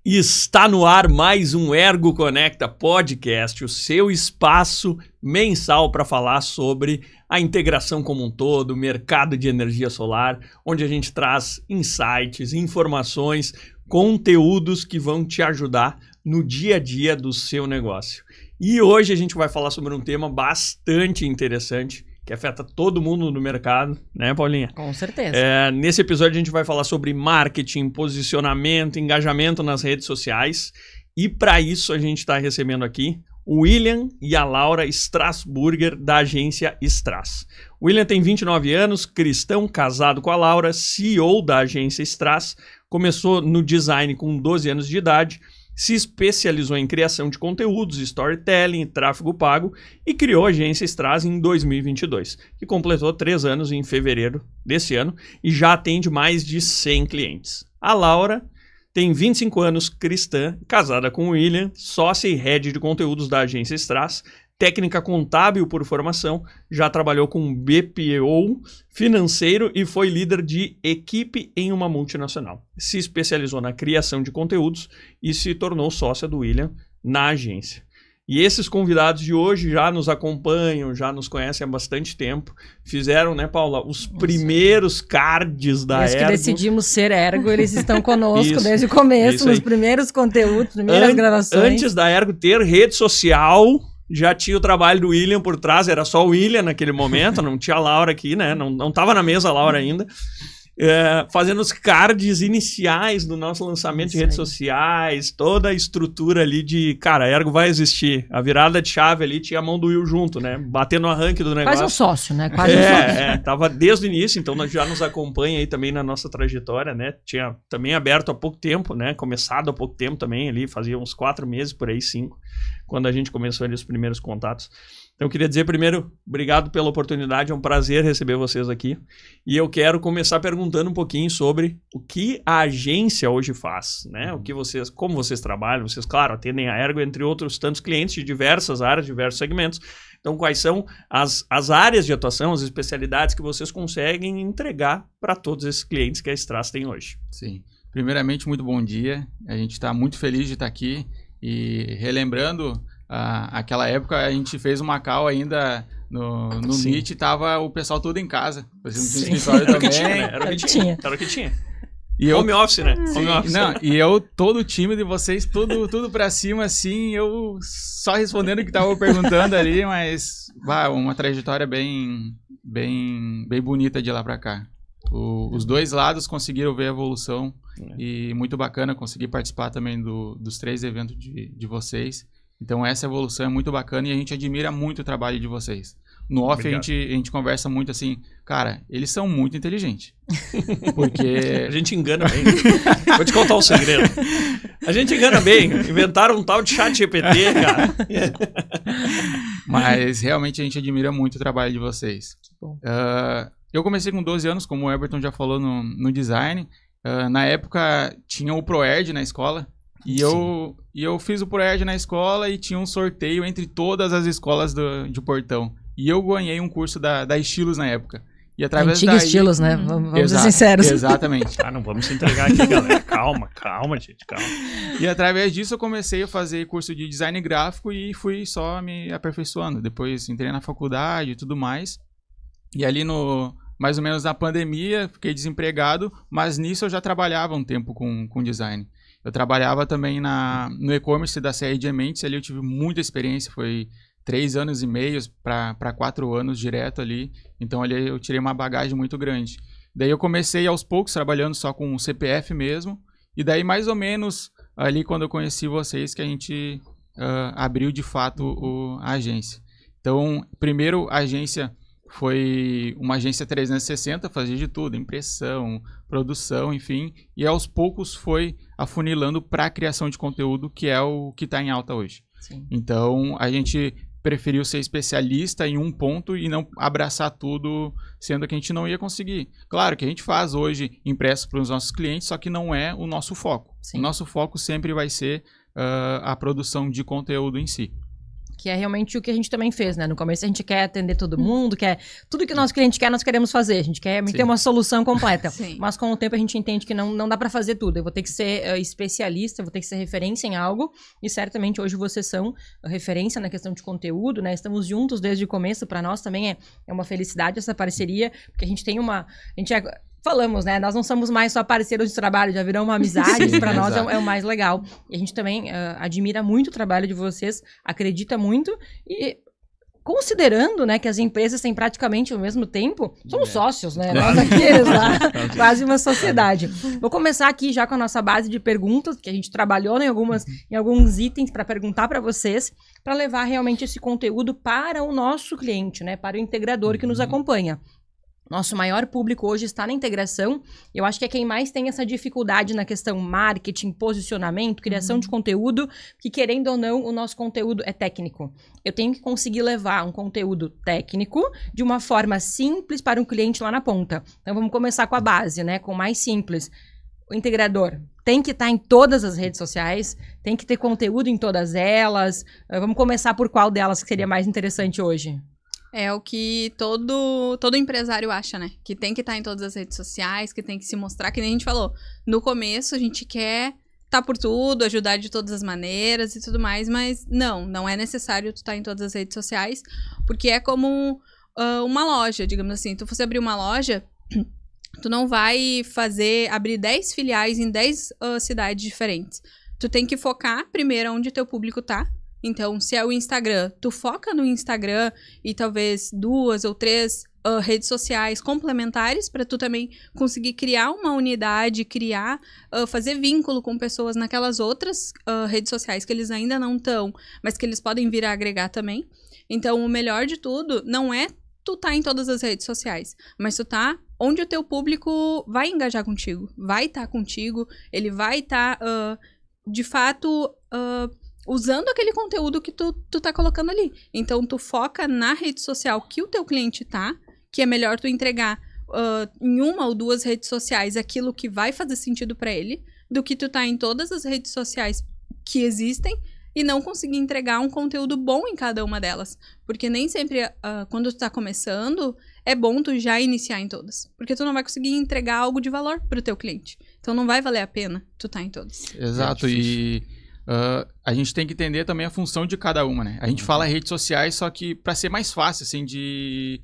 Está no ar mais um Ergo Conecta Podcast, o seu espaço mensal para falar sobre a integração como um todo, o mercado de energia solar, onde a gente traz insights, informações, conteúdos que vão te ajudar no dia a dia do seu negócio. E hoje a gente vai falar sobre um tema bastante interessante, que afeta todo mundo no mercado, né, Paulinha? Com certeza. Nesse episódio a gente vai falar sobre marketing, posicionamento, engajamento nas redes sociais. E para isso a gente está recebendo aqui o William e a Laura Strasburger, da agência Strass. O William tem 29 anos, cristão, casado com a Laura, CEO da agência Strass. Começou no design com 12 anos de idade. Se especializou em criação de conteúdos, storytelling e tráfego pago e criou a agência Strass em 2022, que completou 3 anos em fevereiro desse ano e já atende mais de 100 clientes. A Laura tem 25 anos, cristã, casada com o William, sócia e head de conteúdos da agência Strass, técnica contábil por formação, já trabalhou com BPO financeiro e foi líder de equipe em uma multinacional. Se especializou na criação de conteúdos e se tornou sócia do William na agência. E esses convidados de hoje já nos acompanham, já nos conhecem há bastante tempo. Fizeram, né, Paula, os primeiros cards da Desde Ergo. que decidimos ser Ergo, eles estão conosco desde o começo, nos primeiros conteúdos, primeiras gravações. Antes da Ergo ter rede social, já tinha o trabalho do William por trás, era só o William naquele momento, não tinha a Laura aqui, né? Não estava na mesa a Laura ainda. Fazendo os cards iniciais do nosso lançamento de redes sociais, toda a estrutura ali de, cara, a Ergo vai existir. A virada de chave ali tinha a mão do Will junto, né? Batendo no arranque do negócio. Quase um sócio, né? Quase um sócio. Tava desde o início, então já nos acompanha aí também na nossa trajetória, né? Tinha também aberto há pouco tempo, né? Começado há pouco tempo também ali, fazia uns 4 meses, por aí 5, quando a gente começou ali os primeiros contatos. Então eu queria dizer primeiro, obrigado pela oportunidade, é um prazer receber vocês aqui. E eu quero começar perguntando um pouquinho sobre o que a agência hoje faz, né? Como vocês trabalham, vocês, claro, atendem a Ergo, entre outros tantos clientes de diversas áreas, diversos segmentos. Então quais são as áreas de atuação, as especialidades que vocês conseguem entregar para todos esses clientes que a Strass tem hoje? Sim. Primeiramente, muito bom dia. A gente está muito feliz de estar aqui e relembrando... aquela época a gente fez uma call ainda no Meet e tava o pessoal todo em casa. Fazendo escritório também. Era o que tinha. E home office, né? Home office. Não, e eu, todo time de vocês, tudo pra cima, assim, eu só respondendo o que tava perguntando ali, mas uma trajetória bem bonita de lá pra cá. Os dois lados conseguiram ver a evolução e muito bacana conseguir participar também dos 3 eventos de vocês. Então essa evolução é muito bacana e a gente admira muito o trabalho de vocês. No off a gente conversa muito assim, cara, eles são muito inteligentes. Porque... A gente engana bem. Vou te contar um segredo. A gente engana bem. Inventaram um tal de chat GPT, cara. Mas realmente a gente admira muito o trabalho de vocês. Eu comecei com 12 anos, como o Everton já falou, no design. Na época tinha o ProErd na escola. E eu fiz o ProErd na escola e tinha um sorteio entre todas as escolas de Portão. E eu ganhei um curso da Estilos na época. E através Antiga Estilos, né? Vamos ser sinceros. Exatamente. Não vamos se entregar aqui, galera. Calma, gente, calma. E através disso eu comecei a fazer curso de design gráfico e fui só me aperfeiçoando. Depois entrei na faculdade e tudo mais. E ali mais ou menos na pandemia, fiquei desempregado, mas nisso eu já trabalhava um tempo com design. Eu trabalhava também no e-commerce da CR Diamantes, ali eu tive muita experiência, foi 3 anos e meio para 4 anos direto ali, então ali eu tirei uma bagagem muito grande. Daí eu comecei aos poucos trabalhando só com o CPF mesmo, e daí mais ou menos ali quando eu conheci vocês que a gente abriu de fato a agência. Então, primeiro a agência foi uma agência 360, fazia de tudo, impressão, produção, enfim, e aos poucos foi afunilando para a criação de conteúdo, que é o que está em alta hoje. Sim. Então, a gente preferiu ser especialista em um ponto e não abraçar tudo, sendo que a gente não ia conseguir. Claro que a gente faz hoje impresso para os nossos clientes, só que não é o nosso foco. Sim. O nosso foco sempre vai ser a produção de conteúdo em si. Que é realmente o que a gente também fez, né? No começo a gente quer atender todo mundo, tudo que o nosso cliente quer, nós queremos fazer. A gente quer ter uma solução completa. Mas com o tempo a gente entende que não dá pra fazer tudo. Eu vou ter que ser especialista, eu vou ter que ser referência em algo. E certamente hoje vocês são referência na questão de conteúdo, né? Estamos juntos desde o começo. Pra nós também é uma felicidade essa parceria, porque a gente tem falamos, né? Nós não somos mais só parceiros de trabalho, já virou uma amizade, isso pra nós é o mais legal. E a gente também admira muito o trabalho de vocês, acredita muito e considerando, né, que as empresas têm praticamente o mesmo tempo, somos sócios, né? Nós aqueles lá, quase uma sociedade. Vou começar aqui já com a nossa base de perguntas, que a gente trabalhou em alguns itens para perguntar para vocês, para levar realmente esse conteúdo para o nosso cliente, né? Para o integrador que nos acompanha. Nosso maior público hoje está na integração. Eu acho que é quem mais tem essa dificuldade na questão marketing, posicionamento, criação de conteúdo, que querendo ou não, o nosso conteúdo é técnico. Eu tenho que conseguir levar um conteúdo técnico de uma forma simples para um cliente lá na ponta. Então vamos começar com a base, né? Com o mais simples. O integrador tem que estar em todas as redes sociais, tem que ter conteúdo em todas elas. Vamos começar por qual delas que seria mais interessante hoje? É o que todo empresário acha, né? Que tem que estar em todas as redes sociais, que tem que se mostrar, que nem a gente falou. No começo, a gente quer estar por tudo, ajudar de todas as maneiras e tudo mais, mas não é necessário tu estar em todas as redes sociais, porque é como uma loja, digamos assim. Tu fosse abrir uma loja, tu não vai abrir 10 filiais em 10 cidades diferentes. Tu tem que focar primeiro onde teu público tá. Então, se é o Instagram, tu foca no Instagram e talvez 2 ou 3 redes sociais complementares para tu também conseguir criar uma unidade, fazer vínculo com pessoas naquelas outras redes sociais que eles ainda não estão, mas que eles podem vir a agregar também. Então, o melhor de tudo não é tu tá em todas as redes sociais, mas tu tá onde o teu público vai engajar contigo, vai estar contigo, ele vai estar, de fato, usando aquele conteúdo que tu tá colocando ali. Então, tu foca na rede social que o teu cliente tá, que é melhor tu entregar em 1 ou 2 redes sociais aquilo que vai fazer sentido pra ele, do que tu tá em todas as redes sociais que existem e não conseguir entregar um conteúdo bom em cada uma delas. Porque nem sempre, quando tu tá começando, é bom tu já iniciar em todas. Porque tu não vai conseguir entregar algo de valor pro teu cliente. Então, não vai valer a pena tu tá em todas. Exato, a gente tem que entender também a função de cada uma, né? A gente fala redes sociais, só que para ser mais fácil, assim, de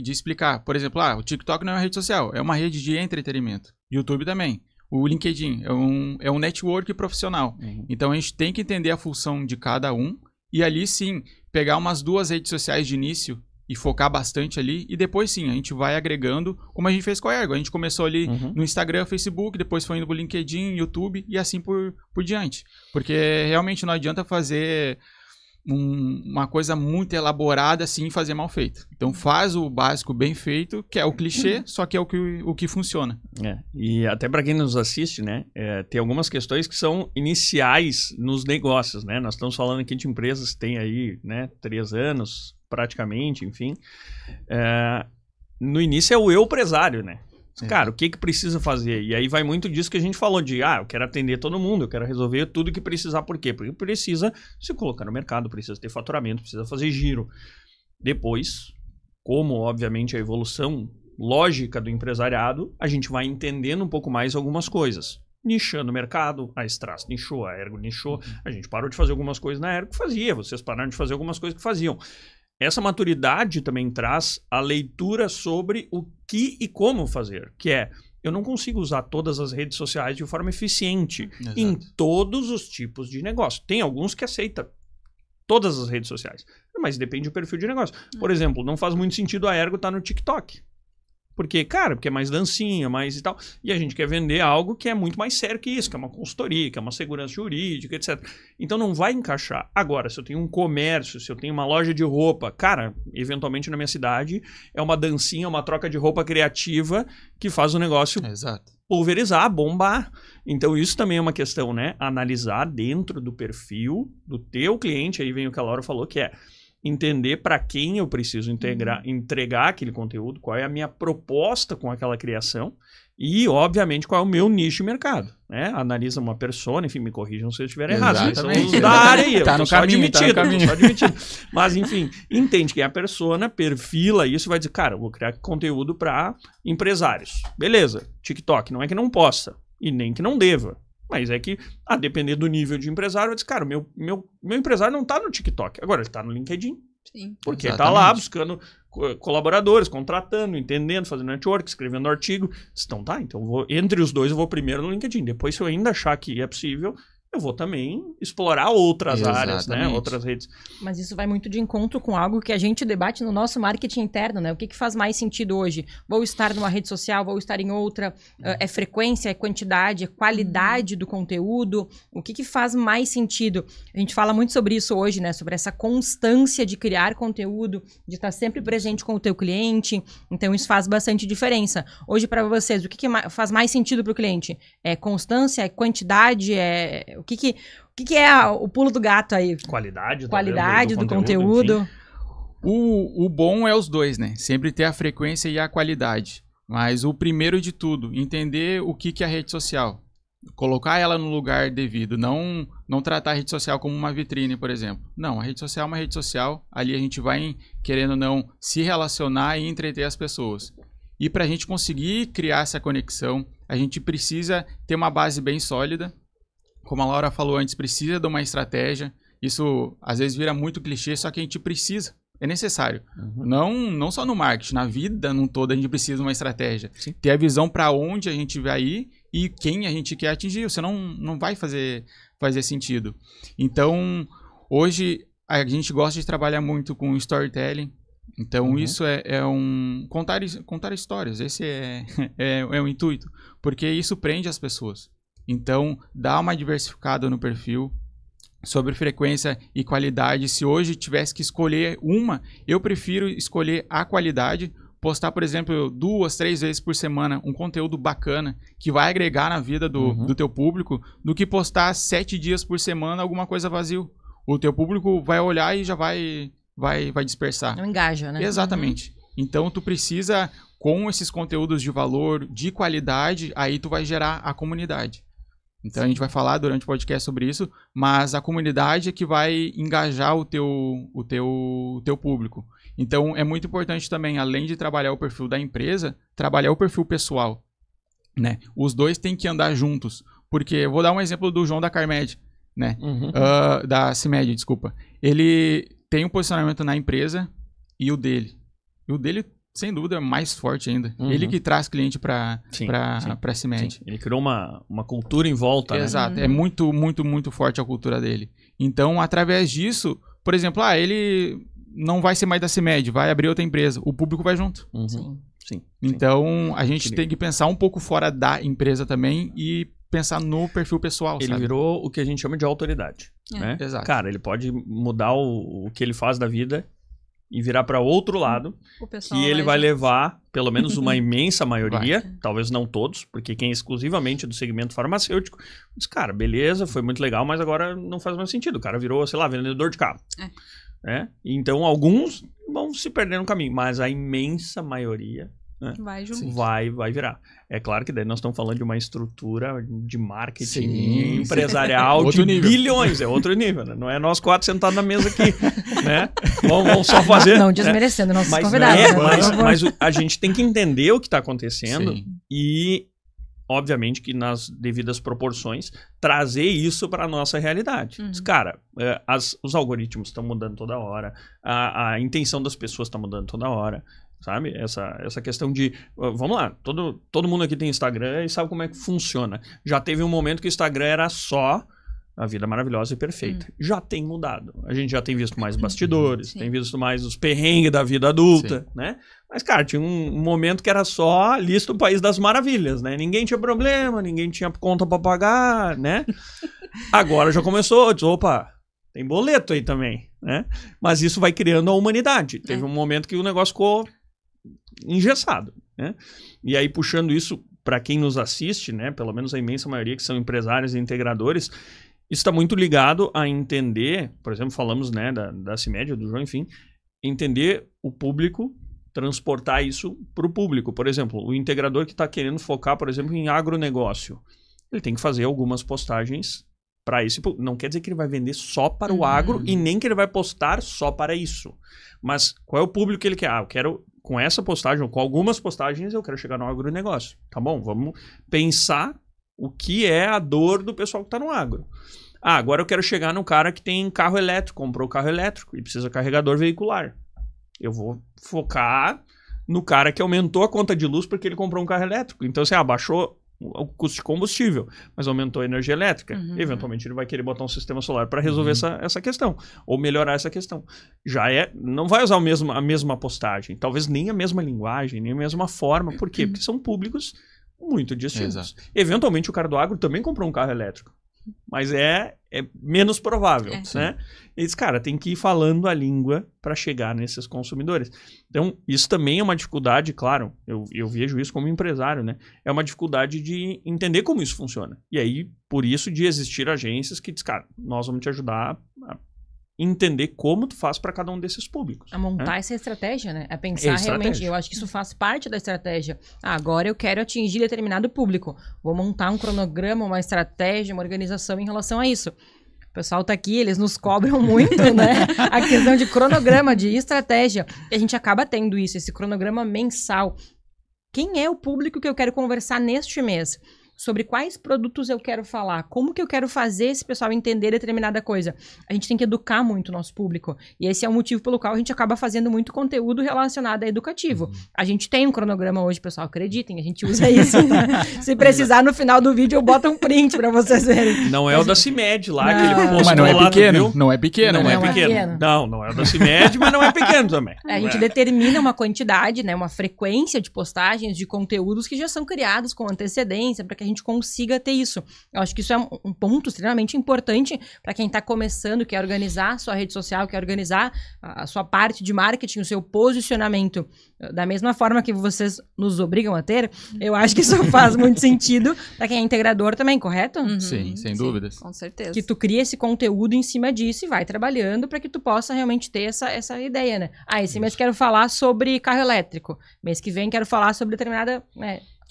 explicar. Por exemplo, o TikTok não é uma rede social, é uma rede de entretenimento. YouTube também. O LinkedIn é um network profissional. Então, a gente tem que entender a função de cada um e ali, sim, pegar umas 2 redes sociais de início e focar bastante ali, e depois sim, a gente vai agregando, como a gente fez com a Ergo. A gente começou ali no Instagram, Facebook, depois foi indo pro LinkedIn, YouTube e assim por diante. Porque realmente não adianta fazer uma coisa muito elaborada assim e fazer mal feito. Então faz o básico bem feito, que é o clichê, só que é o que funciona. E até para quem nos assiste, né, tem algumas questões que são iniciais nos negócios, né? Nós estamos falando aqui de empresas que têm aí, né, 3 anos, praticamente, enfim. No início é o eu empresário, né? Cara, o que precisa fazer? E aí vai muito disso que a gente falou de, eu quero atender todo mundo, eu quero resolver tudo que precisar. Por quê? Porque precisa se colocar no mercado, precisa ter faturamento, precisa fazer giro. Depois, como obviamente a evolução lógica do empresariado, a gente vai entendendo um pouco mais algumas coisas. Nichando o mercado, a Strass nichou, a Ergo nichou, a gente parou de fazer algumas coisas na Ergo que fazia, vocês pararam de fazer algumas coisas que faziam. Essa maturidade também traz a leitura sobre o que e como fazer, que é, eu não consigo usar todas as redes sociais de forma eficiente em todos os tipos de negócio. Tem alguns que aceitam todas as redes sociais, mas depende do perfil de negócio. Por exemplo, não faz muito sentido a Ergo estar no TikTok. Porque é mais dancinha, mais e tal. E a gente quer vender algo que é muito mais sério que isso, que é uma consultoria, que é uma segurança jurídica, etc. Então não vai encaixar. Agora, se eu tenho um comércio, se eu tenho uma loja de roupa, eventualmente na minha cidade, é uma dancinha, uma troca de roupa criativa que faz o negócio pulverizar, bombar. Então isso também é uma questão, né? Analisar dentro do perfil do teu cliente, aí vem o que a Laura falou, que é entender para quem eu preciso entregar aquele conteúdo, qual é a minha proposta com aquela criação e, obviamente, qual é o meu nicho de mercado. né? Analisa uma persona, enfim, me corrijam se eu estiver errado. Exatamente. São da área aí, Tá eu no tô caminho, só tá no caminho. só admitindo. Mas, enfim, entende quem é a persona, perfila isso e vai dizer, cara, eu vou criar conteúdo para empresários. Beleza, TikTok, não é que não possa e nem que não deva. Mas é que, a depender do nível de empresário, eu disse, cara, meu empresário não tá no TikTok. Agora, ele tá no LinkedIn. Sim. Porque Exatamente. tá lá buscando colaboradores, contratando, entendendo, fazendo network, escrevendo artigo. Então tá, então entre os dois eu vou primeiro no LinkedIn. Depois, se eu ainda achar que é possível, eu vou também explorar outras áreas, né? Outras redes. Mas isso vai muito de encontro com algo que a gente debate no nosso marketing interno, né? O que faz mais sentido hoje? Vou estar numa rede social, vou estar em outra? É frequência, é quantidade, é qualidade do conteúdo? O que faz mais sentido? A gente fala muito sobre isso hoje, né? Sobre essa constância de criar conteúdo, de estar sempre presente com o teu cliente. Então, isso faz bastante diferença. Hoje, para vocês, o que faz mais sentido para o cliente? É constância, é quantidade, O que é o pulo do gato aí? Qualidade do conteúdo. O bom é os dois, né? Sempre ter a frequência e a qualidade. Mas o primeiro de tudo, entender o que é a rede social. Colocar ela no lugar devido. Não tratar a rede social como uma vitrine, por exemplo. Não, a rede social é uma rede social. Ali a gente vai, querendo ou não, se relacionar e entreter as pessoas. E para a gente conseguir criar essa conexão, a gente precisa ter uma base bem sólida. Como a Laura falou antes, precisa de uma estratégia. Isso às vezes vira muito clichê, só que a gente precisa. É necessário. Não só no marketing, na vida num todo a gente precisa de uma estratégia. Sim. Ter a visão para onde a gente vai ir e quem a gente quer atingir. Senão não vai fazer sentido. Então, hoje a gente gosta de trabalhar muito com storytelling. Então, isso é contar histórias. Esse é o intuito. Porque isso prende as pessoas. Então, dá uma diversificada no perfil sobre frequência e qualidade. Se hoje tivesse que escolher uma, eu prefiro escolher a qualidade, postar, por exemplo, 2, 3 vezes por semana um conteúdo bacana que vai agregar na vida do teu público, do que postar 7 dias por semana alguma coisa vazio. O teu público vai olhar e já vai dispersar. Não engaja, né? Exatamente. Então, tu precisa, com esses conteúdos de valor, de qualidade, aí tu vai gerar a comunidade. Então, a gente vai falar durante o podcast sobre isso, mas a comunidade é que vai engajar o teu público. Então, é muito importante também, além de trabalhar o perfil da empresa, trabalhar o perfil pessoal, né? Os dois têm que andar juntos, porque eu vou dar um exemplo do João da Carmed, né? Da CIMED, desculpa. Ele tem um posicionamento na empresa e o dele. E o dele, sem dúvida, é mais forte ainda. Ele que traz cliente para a CIMED. Ele criou uma cultura em volta, né? Exato. É muito, muito, muito forte a cultura dele. Então, através disso, por exemplo, ele não vai ser mais da CIMED, vai abrir outra empresa. O público vai junto. Sim. Então, a gente tem que pensar um pouco fora da empresa também e pensar no perfil pessoal, Ele virou o que a gente chama de autoridade. Né? Exato. Cara, ele pode mudar o que ele faz da vida e virar para outro lado, que ele vai levar, pelo menos uma imensa maioria, talvez não todos, porque quem é exclusivamente do segmento farmacêutico, diz, cara, beleza, foi muito legal, mas agora não faz mais sentido. O cara virou, sei lá, vendedor de carro. Então, alguns vão se perder no caminho, mas a imensa maioria, né, vai junto. Vai virar. É claro que daí nós estamos falando de uma estrutura de marketing empresarial de bilhões, é outro nível, né? Não é nós 4 sentados na mesa aqui, né? Vamos só fazer... Não desmerecendo nossos convidados. Mas a gente tem que entender o que está acontecendo e, obviamente, que nas devidas proporções, trazer isso para a nossa realidade. Cara, os algoritmos estão mudando toda hora, a intenção das pessoas está mudando toda hora. Sabe? Essa questão de... Vamos lá, todo mundo aqui tem Instagram e sabe como é que funciona. Já teve um momento que o Instagram era só a vida maravilhosa e perfeita. Já tem mudado. A gente já tem visto mais bastidores, tem visto mais os perrengues da vida adulta, né? Mas, cara, tinha um momento que era só lista o País das Maravilhas, né? Ninguém tinha problema, ninguém tinha conta pra pagar, né? Agora já começou, diz, opa... Tem boleto aí também, né? Mas isso vai criando a humanidade. Teve um momento que o negócio ficou engessado, né? E aí, puxando isso para quem nos assiste, né? Pelo menos a imensa maioria que são empresários e integradores, isso está muito ligado a entender, por exemplo, falamos, né, da CIMED, do João, enfim, entender o público, transportar isso para o público. Por exemplo, o integrador que está querendo focar, por exemplo, em agronegócio. ele tem que fazer algumas postagens para isso. Não quer dizer que ele vai vender só para o agro e nem que ele vai postar só para isso. Mas qual é o público que ele quer? Eu quero, com essa postagem, ou com algumas postagens, eu quero chegar no agronegócio. Tá bom, vamos pensar o que é a dor do pessoal que está no agro. Agora eu quero chegar no cara que tem carro elétrico, comprou carro elétrico e precisa de carregador veicular. Eu vou focar no cara que aumentou a conta de luz porque ele comprou um carro elétrico. Então, você abaixou o custo de combustível, mas aumentou a energia elétrica. Eventualmente, ele vai querer botar um sistema solar para resolver essa questão, ou melhorar essa questão. Não vai usar a mesma postagem, talvez nem a mesma linguagem, nem a mesma forma. Por quê? Porque são públicos muito distintos. Exato. Eventualmente, o cara do agro também comprou um carro elétrico, mas é menos provável, né? E diz, cara, tem que ir falando a língua para chegar nesses consumidores. Então, isso também é uma dificuldade, claro, eu vejo isso como empresário, né? É uma dificuldade de entender como isso funciona. E aí, por isso, de existir agências que diz, cara, nós vamos te ajudar a entender como tu faz para cada um desses públicos. A montar essa estratégia, né? A pensar realmente. Eu acho que isso faz parte da estratégia. Agora eu quero atingir determinado público. Vou montar um cronograma, uma estratégia, uma organização em relação a isso. O pessoal tá aqui, eles nos cobram muito, né? A questão de cronograma, de estratégia. E a gente acaba tendo isso, esse cronograma mensal. Quem é o público que eu quero conversar neste mês? Sobre quais produtos eu quero falar, como que eu quero fazer esse pessoal entender determinada coisa. A gente tem que educar muito o nosso público. E esse é o motivo pelo qual a gente acaba fazendo muito conteúdo relacionado a educativo. A gente tem um cronograma hoje, pessoal, acreditem, a gente usa isso. Se precisar, no final do vídeo, eu boto um print pra vocês verem. Não é o da CIMED lá, que ele postou. Mas não é pequeno, lá, não é pequeno. Não é pequeno. Não é o da CIMED, mas não é pequeno também. A gente determina uma quantidade, né, uma frequência de postagens, de conteúdos que já são criados com antecedência, para que a gente consiga ter isso. Eu acho que isso é um ponto extremamente importante para quem está começando, quer organizar a sua rede social, quer organizar a sua parte de marketing, o seu posicionamento. Da mesma forma que vocês nos obrigam a ter, eu acho que isso faz muito sentido para quem é integrador também, correto? Sim, sem dúvidas. Com certeza. Que tu cria esse conteúdo em cima disso e vai trabalhando para que tu possa realmente ter essa ideia, né? Esse mês quero falar sobre carro elétrico. Mês que vem quero falar sobre determinada...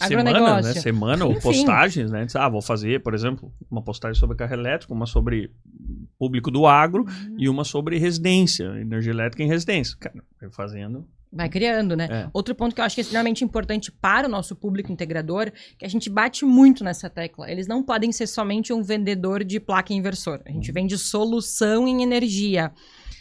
agronegócio. Semana ou postagens, né? Vou fazer, por exemplo, uma postagem sobre carro elétrico, uma sobre público do agro e uma sobre residência, energia elétrica em residência. Cara, vai fazendo... Vai criando, né? Outro ponto que eu acho que é extremamente importante para o nosso público integrador, que a gente bate muito nessa tecla. Eles não podem ser somente um vendedor de placa inversor. A gente vende solução em energia.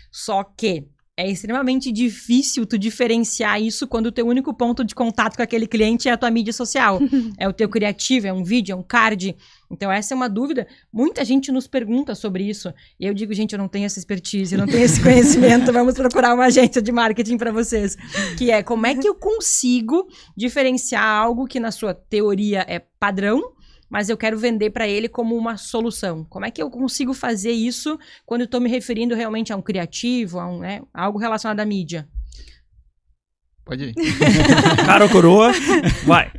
Só que é extremamente difícil tu diferenciar isso quando o teu único ponto de contato com aquele cliente é a tua mídia social. É o teu criativo, é um vídeo, é um card. Então essa é uma dúvida. Muita gente nos pergunta sobre isso. E eu digo, gente, eu não tenho essa expertise, eu não tenho esse conhecimento. Vamos procurar uma agência de marketing para vocês. Que é, como é que eu consigo diferenciar algo que na sua teoria é padrão, mas eu quero vender para ele como uma solução. Como é que eu consigo fazer isso quando eu estou me referindo realmente a um criativo, a algo relacionado à mídia? Pode ir. Cara ou coroa? Vai.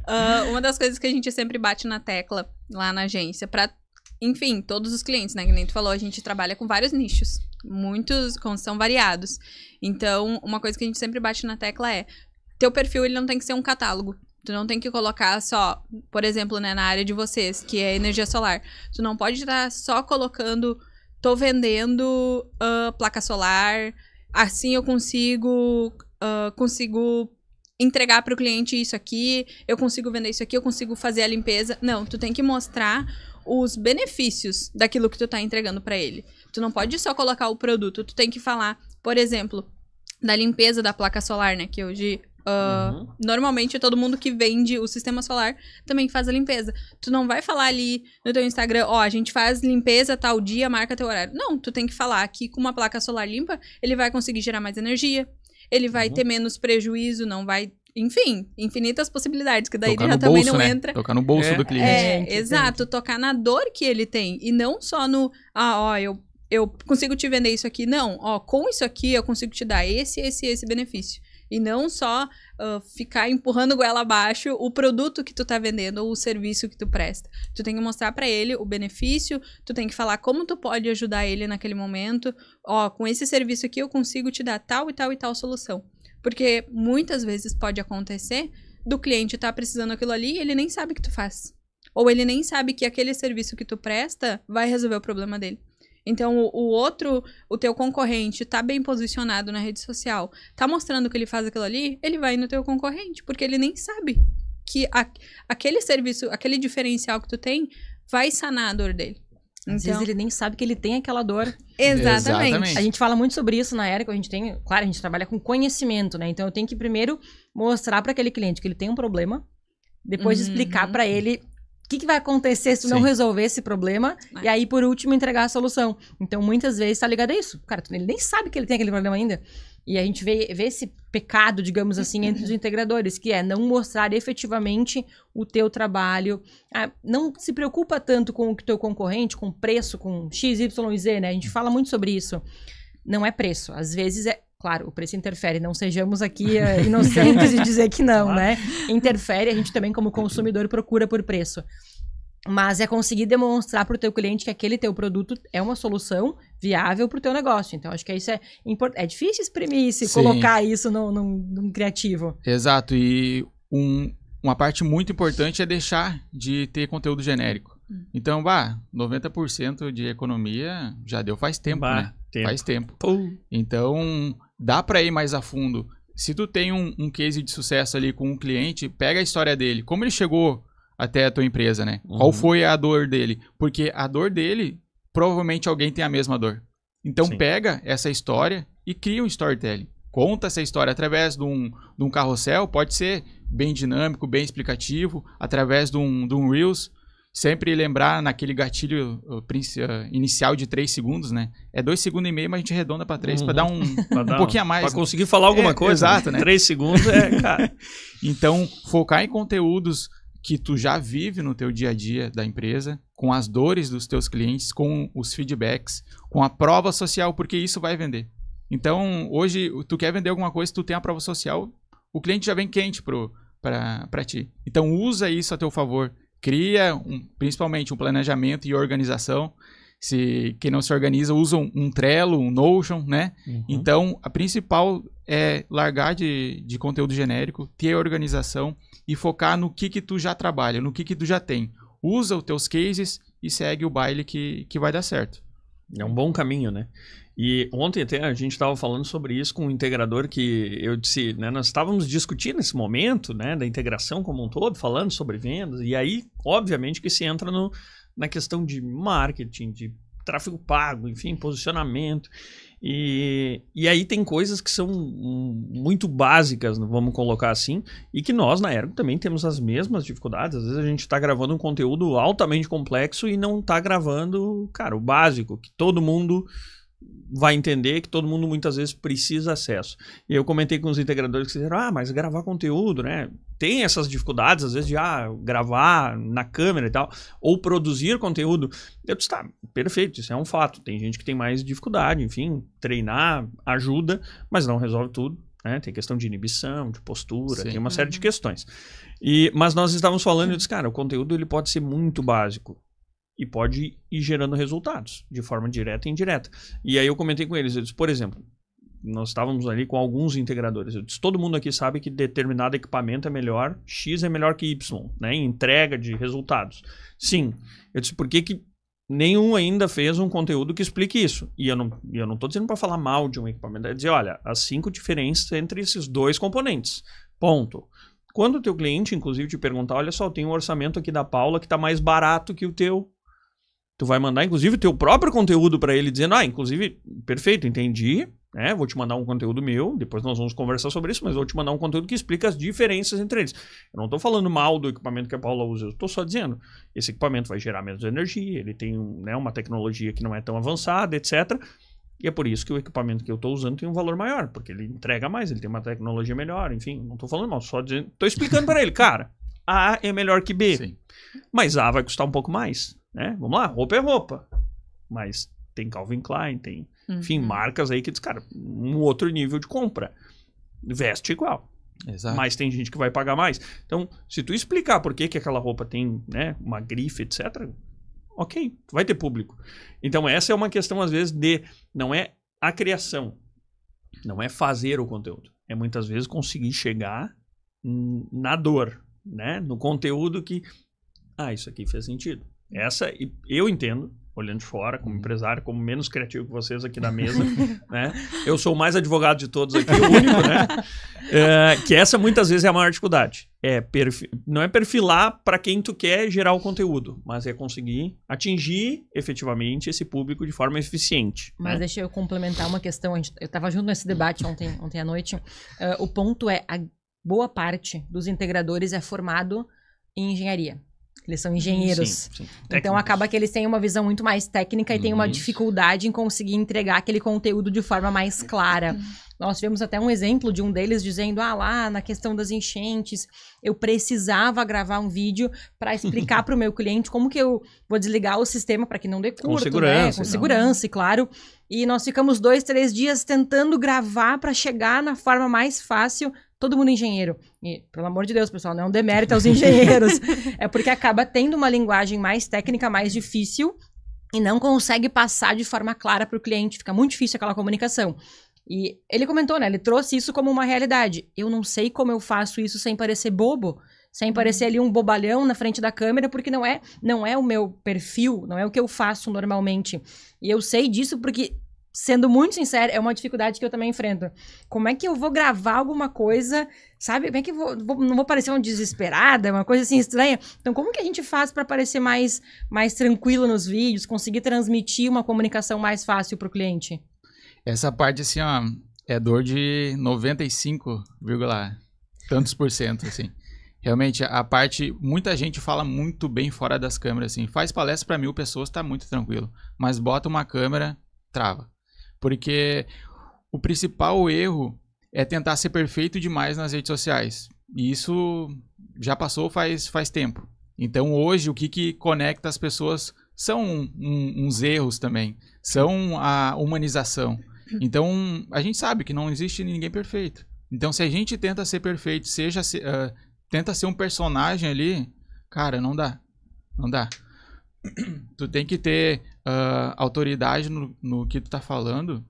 Uma das coisas que a gente sempre bate na tecla lá na agência, para, enfim, todos os clientes, né? Que nem tu falou, a gente trabalha com vários nichos. Muitos, são variados. Então, uma coisa que a gente sempre bate na tecla é, teu perfil, ele não tem que ser um catálogo. Tu não tem que colocar só, por exemplo, né, na área de vocês, que é energia solar. Tu não pode estar só colocando, tô vendendo placa solar, assim eu consigo entregar para o cliente isso aqui, eu consigo vender isso aqui, eu consigo fazer a limpeza. Não, tu tem que mostrar os benefícios daquilo que tu tá entregando para ele. Tu não pode só colocar o produto, tu tem que falar, por exemplo, da limpeza da placa solar, né, que hoje... Normalmente todo mundo que vende o sistema solar também faz a limpeza. Tu não vai falar ali no teu Instagram, a gente faz limpeza tal dia, marca teu horário. Não, tu tem que falar que com uma placa solar limpa, ele vai conseguir gerar mais energia, ele vai ter menos prejuízo, não vai... Enfim, infinitas possibilidades, que daí ele já também não entra... Tocar no bolso do cliente. Exato, tocar na dor que ele tem. E não só no, eu consigo te vender isso aqui. Não, com isso aqui eu consigo te dar esse benefício. E não só ficar empurrando goela abaixo o produto que tu tá vendendo ou o serviço que tu presta. Tu tem que mostrar pra ele o benefício, tu tem que falar como tu pode ajudar ele naquele momento. Com esse serviço aqui eu consigo te dar tal e tal e tal solução. Porque muitas vezes pode acontecer do cliente tá precisando daquilo ali e ele nem sabe o que tu faz. Ou ele nem sabe que aquele serviço que tu presta vai resolver o problema dele. Então, o teu concorrente tá bem posicionado na rede social, tá mostrando que ele faz aquilo ali, ele vai no teu concorrente, porque ele nem sabe que aquele serviço, aquele diferencial que tu tem, vai sanar a dor dele. Às vezes ele nem sabe que ele tem aquela dor. Exatamente. A gente fala muito sobre isso na Érico, claro, a gente trabalha com conhecimento, né? Então eu tenho que primeiro mostrar para aquele cliente que ele tem um problema, depois explicar para ele o que vai acontecer se tu não resolver esse problema, e aí, por último, entregar a solução. Então, muitas vezes, tá ligado a isso. Cara, ele nem sabe que ele tem aquele problema ainda. E a gente vê esse pecado, digamos assim, entre os integradores, que é não mostrar efetivamente o teu trabalho. Não se preocupa tanto com o teu concorrente, com preço, com X, Y e Z, né? A gente fala muito sobre isso. Não é preço. Às vezes claro, o preço interfere, não sejamos aqui inocentes de dizer que não, né? Interfere, a gente também como consumidor procura por preço. Mas é conseguir demonstrar para o teu cliente que aquele teu produto é uma solução viável para o teu negócio. Então, acho que isso é importante. É difícil exprimir isso e colocar isso num criativo. Exato, e uma parte muito importante é deixar de ter conteúdo genérico. Então, 90% de economia já deu faz tempo, né? Faz tempo. Então, dá para ir mais a fundo. Se tu tem um case de sucesso ali com um cliente, pega a história dele. Como ele chegou até a tua empresa, né? Qual foi a dor dele? Porque a dor dele, provavelmente alguém tem a mesma dor. Então, pega essa história e cria um storytelling. Conta essa história através de um carrossel, pode ser bem dinâmico, bem explicativo, através de um Reels. Sempre lembrar naquele gatilho inicial de 3 segundos, né? É 2,5 segundos, mas a gente arredonda para 3 para dar um pouquinho a mais. Para conseguir falar alguma coisa. Exato, né? 3 segundos cara. Então, focar em conteúdos que tu já vive no teu dia a dia da empresa, com as dores dos teus clientes, com os feedbacks, com a prova social, porque isso vai vender. Então, hoje, tu quer vender alguma coisa, tu tem a prova social, o cliente já vem quente para ti. Então, usa isso a teu favor. Cria, principalmente, um planejamento e organização. Quem não se organiza, usa um Trello, um Notion, né? Então, a principal é largar de conteúdo genérico, ter organização e focar no que tu já trabalha, no que tu já tem. Usa os teus cases e segue o baile que vai dar certo. É um bom caminho, né? E ontem até a gente estava falando sobre isso com um integrador que eu disse, né? Nós estávamos discutindo esse momento, né? Da integração como um todo, falando sobre vendas. E aí, obviamente, que se entra na questão de marketing, de tráfego pago, enfim, posicionamento. E aí tem coisas que são muito básicas, vamos colocar assim, e que nós na Ergo também temos as mesmas dificuldades. Às vezes a gente está gravando um conteúdo altamente complexo e não está gravando, cara, o básico, que todo mundo vai entender, que todo mundo muitas vezes precisa acesso. E eu comentei com os integradores que disseram, mas gravar conteúdo, né? Tem essas dificuldades, às vezes, de gravar na câmera e tal, ou produzir conteúdo. Eu disse, tá, perfeito, isso é um fato. Tem gente que tem mais dificuldade, enfim, treinar ajuda, mas não resolve tudo, né? Tem questão de inibição, de postura, tem uma série de questões. Mas nós estávamos falando, eu disse, cara, o conteúdo ele pode ser muito básico. E pode ir gerando resultados, de forma direta e indireta. E aí eu comentei com eles, eu disse, por exemplo, nós estávamos ali com alguns integradores, eu disse, todo mundo aqui sabe que determinado equipamento é melhor, X é melhor que Y, né, em entrega de resultados. Sim, eu disse, por que nenhum ainda fez um conteúdo que explique isso? E eu não estou dizendo para falar mal de um equipamento, é dizer, olha, as 5 diferenças entre esses 2 componentes, ponto. Quando o teu cliente, inclusive, te perguntar, olha só, tem um orçamento aqui da Paula que está mais barato que o teu, tu vai mandar, inclusive, o teu próprio conteúdo para ele, dizendo, inclusive, perfeito, entendi, né? Vou te mandar um conteúdo meu, depois nós vamos conversar sobre isso, mas vou te mandar um conteúdo que explica as diferenças entre eles. Eu não estou falando mal do equipamento que a Paula usa, eu estou só dizendo, esse equipamento vai gerar menos energia, ele tem uma tecnologia que não é tão avançada, etc. E é por isso que o equipamento que eu estou usando tem um valor maior, porque ele entrega mais, ele tem uma tecnologia melhor, enfim, não estou falando mal, só dizendo, estou explicando para ele, cara, A é melhor que B, sim, mas A vai custar um pouco mais. Né? Vamos lá, roupa é roupa, mas tem Calvin Klein, tem, enfim, marcas aí que diz, cara, um outro nível de compra, veste igual. Exato. Mas tem gente que vai pagar mais. Então, se tu explicar por que aquela roupa tem, né, uma grife, etc., ok, vai ter público. Então, essa é uma questão, às vezes, não é a criação, não é fazer o conteúdo, é muitas vezes conseguir chegar na dor, né, no conteúdo que isso aqui fez sentido. Essa, eu entendo, olhando de fora, como empresário, como menos criativo que vocês aqui na mesa, né? Eu sou o mais advogado de todos aqui, o único, né? Que essa muitas vezes é a maior dificuldade. Não é perfilar para quem tu quer gerar o conteúdo, mas é conseguir atingir efetivamente esse público de forma eficiente. Mas né? Deixa eu complementar uma questão. Eu estava junto nesse debate ontem à noite. O ponto é, a boa parte dos integradores é formado em engenharia. Eles são engenheiros. Sim. Então acaba que eles têm uma visão muito mais técnica e têm uma dificuldade em conseguir entregar aquele conteúdo de forma mais clara. Nós tivemos até um exemplo de um deles dizendo, lá na questão das enchentes, eu precisava gravar um vídeo para explicar para o meu cliente como que eu vou desligar o sistema para que não dê curto, com segurança, né? Com segurança, e claro. E nós ficamos 2, 3 dias tentando gravar para chegar na forma mais fácil. Todo mundo engenheiro. E, pelo amor de Deus, pessoal, não é um demérito aos engenheiros. É porque acaba tendo uma linguagem mais técnica, mais difícil, e não consegue passar de forma clara para o cliente. Fica muito difícil aquela comunicação. E ele comentou, né? Ele trouxe isso como uma realidade. Eu não sei como eu faço isso sem parecer bobo, sem parecer ali um bobalhão na frente da câmera, porque não é o meu perfil, não é o que eu faço normalmente. E eu sei disso porque, sendo muito sincero, é uma dificuldade que eu também enfrento. Como é que eu vou gravar alguma coisa, sabe? Como é que não vou parecer uma desesperada, uma coisa assim estranha? Então, como que a gente faz para parecer mais tranquilo nos vídeos, conseguir transmitir uma comunicação mais fácil para o cliente? Essa parte, assim, ó, é dor de 95, tantos %, assim. Realmente, a parte... Muita gente fala muito bem fora das câmeras, assim. Faz palestra para 1000 pessoas, tá muito tranquilo. Mas bota uma câmera, trava. Porque o principal erro é tentar ser perfeito demais nas redes sociais. E isso já passou faz tempo. Então, hoje, o que conecta as pessoas são uns erros também. São a humanização. Então, a gente sabe que não existe ninguém perfeito. Então, se a gente tenta ser perfeito, tenta ser um personagem ali, cara, não dá. Não dá. Tu tem que ter autoridade no que tu tá falando,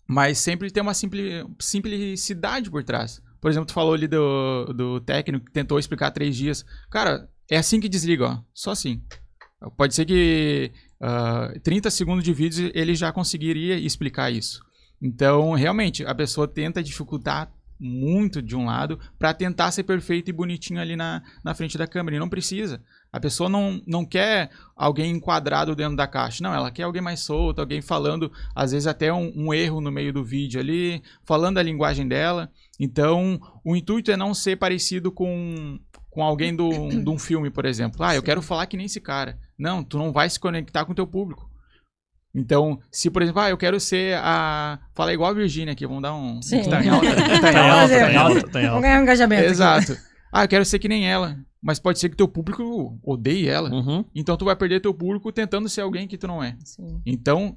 mas sempre ter uma simplicidade por trás. Por exemplo, tu falou ali do técnico que tentou explicar 3 dias. Cara, é assim que desliga, ó. Só assim. Pode ser que 30 segundos de vídeo ele já conseguiria explicar isso. Então, realmente, a pessoa tenta dificultar muito de um lado para tentar ser perfeito e bonitinho ali na frente da câmera. E não precisa. A pessoa não quer alguém enquadrado dentro da caixa. Não, ela quer alguém mais solto, alguém falando, às vezes até um erro no meio do vídeo ali, falando a linguagem dela. Então, o intuito é não ser parecido com alguém de um filme, por exemplo. Eu quero falar que nem esse cara. Não, tu não vai se conectar com o teu público. Então, se, por exemplo, eu quero ser Fala igual a Virgínia aqui, vamos dar um... Sim. Tá em alta. Vamos ganhar um engajamento. Exato. Eu quero ser que nem ela. Mas pode ser que teu público odeie ela. Uhum. Então, tu vai perder teu público tentando ser alguém que tu não é. Sim. Então,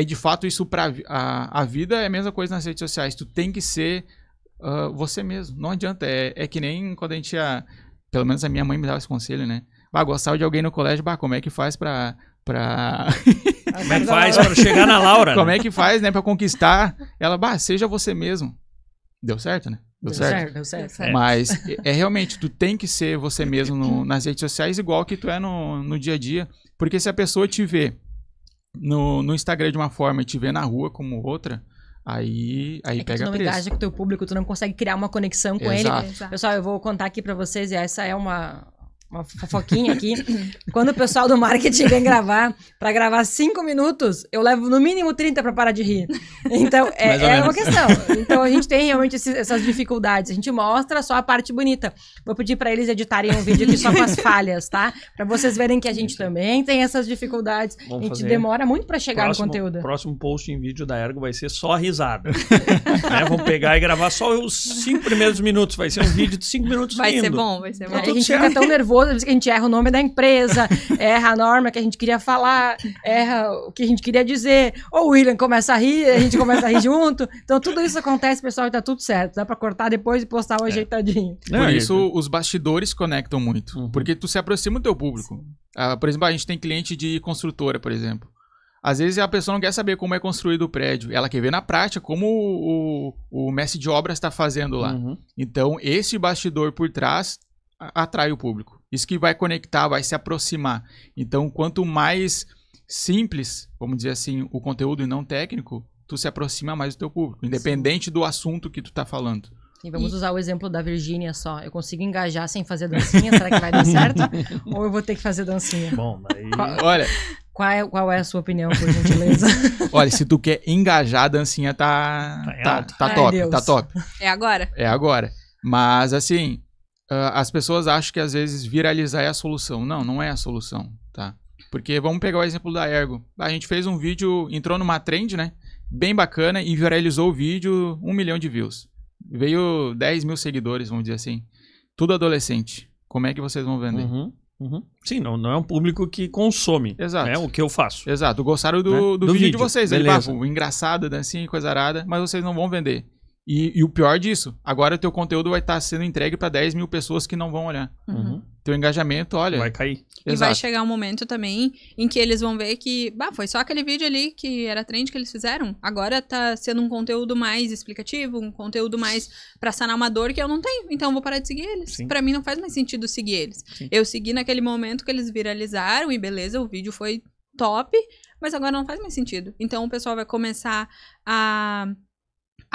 de fato isso pra... A vida é a mesma coisa nas redes sociais. Tu tem que ser você mesmo. Não adianta. É que nem quando a gente ia... Pelo menos a minha mãe me dava esse conselho, né? Gostava de alguém no colégio, como é que faz pra... Como é que faz pra chegar na Laura? Como é que faz, né, pra conquistar? Ela, seja você mesmo. Deu certo, né? Deu certo. Mas realmente, tu tem que ser você mesmo nas redes sociais, igual que tu é no dia a dia. Porque se a pessoa te vê no Instagram de uma forma e te vê na rua como outra, aí pega preço. Tu não engaja com o teu público, tu não consegue criar uma conexão com ele. Pessoal, eu vou contar aqui pra vocês, e essa é uma fofoquinha aqui. Quando o pessoal do marketing vem pra gravar 5 minutos, eu levo no mínimo 30 pra parar de rir. Então, é uma questão. Então, a gente tem realmente essas dificuldades. A gente mostra só a parte bonita. Vou pedir pra eles editarem um vídeo aqui só com as falhas, tá? Pra vocês verem que a gente também tem essas dificuldades. A gente demora muito pra chegar no conteúdo. O próximo post em vídeo da Ergo vai ser só risada. Vamos pegar e gravar só os 5 primeiros minutos. Vai ser um vídeo de 5 minutos vai ser bom. A gente fica tão nervoso, às vezes que a gente erra o nome da empresa, erra a norma que a gente queria falar, erra o que a gente queria dizer, ou o William começa a rir, a gente começa a rir junto. Então tudo isso acontece, pessoal, e tá tudo certo. Dá pra cortar depois e postar o ajeitadinho. Por isso, os bastidores conectam muito, porque tu se aproxima do teu público. Por exemplo, a gente tem cliente de construtora, por exemplo. Às vezes a pessoa não quer saber como é construído o prédio, ela quer ver na prática como o mestre de obras está fazendo lá. Então, esse bastidor por trás atrai o público. Isso que vai conectar, vai se aproximar. Então, quanto mais simples, vamos dizer assim, o conteúdo e não técnico, tu se aproxima mais do teu público, independente do assunto que tu tá falando. E vamos usar o exemplo da Virgínia só. Eu consigo engajar sem fazer dancinha? Será que vai dar certo? Ou eu vou ter que fazer dancinha? Bom, daí... Olha... Qual é a sua opinião, por gentileza? Olha, se tu quer engajar, a dancinha tá top, Deus. tá top. É agora? É agora. Mas, assim, as pessoas acham que às vezes viralizar é a solução. Não, não é a solução, tá? Porque vamos pegar o exemplo da Ergo. A gente fez um vídeo, entrou numa trend, né? Bem bacana e viralizou o vídeo, 1 milhão de views. Veio 10 mil seguidores, vamos dizer assim. Tudo adolescente. Como é que vocês vão vender? Sim, não é um público que consome. Exato. É o que eu faço. Exato. Gostaram do vídeo de vocês. Ele beleza. o engraçado, dancinha e coisa arada, mas vocês não vão vender. E o pior disso, agora o teu conteúdo vai estar sendo entregue para 10 mil pessoas que não vão olhar. Teu engajamento, olha... Vai cair. E vai chegar um momento também em que eles vão ver que, foi só aquele vídeo ali que era trend que eles fizeram. Agora tá sendo um conteúdo mais explicativo, um conteúdo mais pra sanar uma dor que eu não tenho. Então eu vou parar de seguir eles. Sim. Pra mim não faz mais sentido seguir eles. Sim. Eu segui naquele momento que eles viralizaram e beleza, o vídeo foi top, mas agora não faz mais sentido. Então o pessoal vai começar a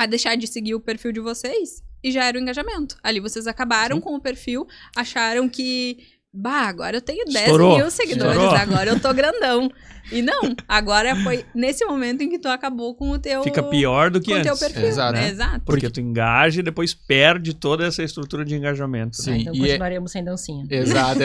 deixar de seguir o perfil de vocês e já era o engajamento. Ali vocês acabaram com o perfil, acharam que, agora eu tenho 10 mil seguidores, agora eu tô grandão. E não, agora foi nesse momento em que tu acabou com o teu... Fica pior do que antes. Com o teu perfil, Exato. Exato. Porque tu engaja e depois perde toda essa estrutura de engajamento. Sim. Né? Então continuaremos sem dancinha. Exato.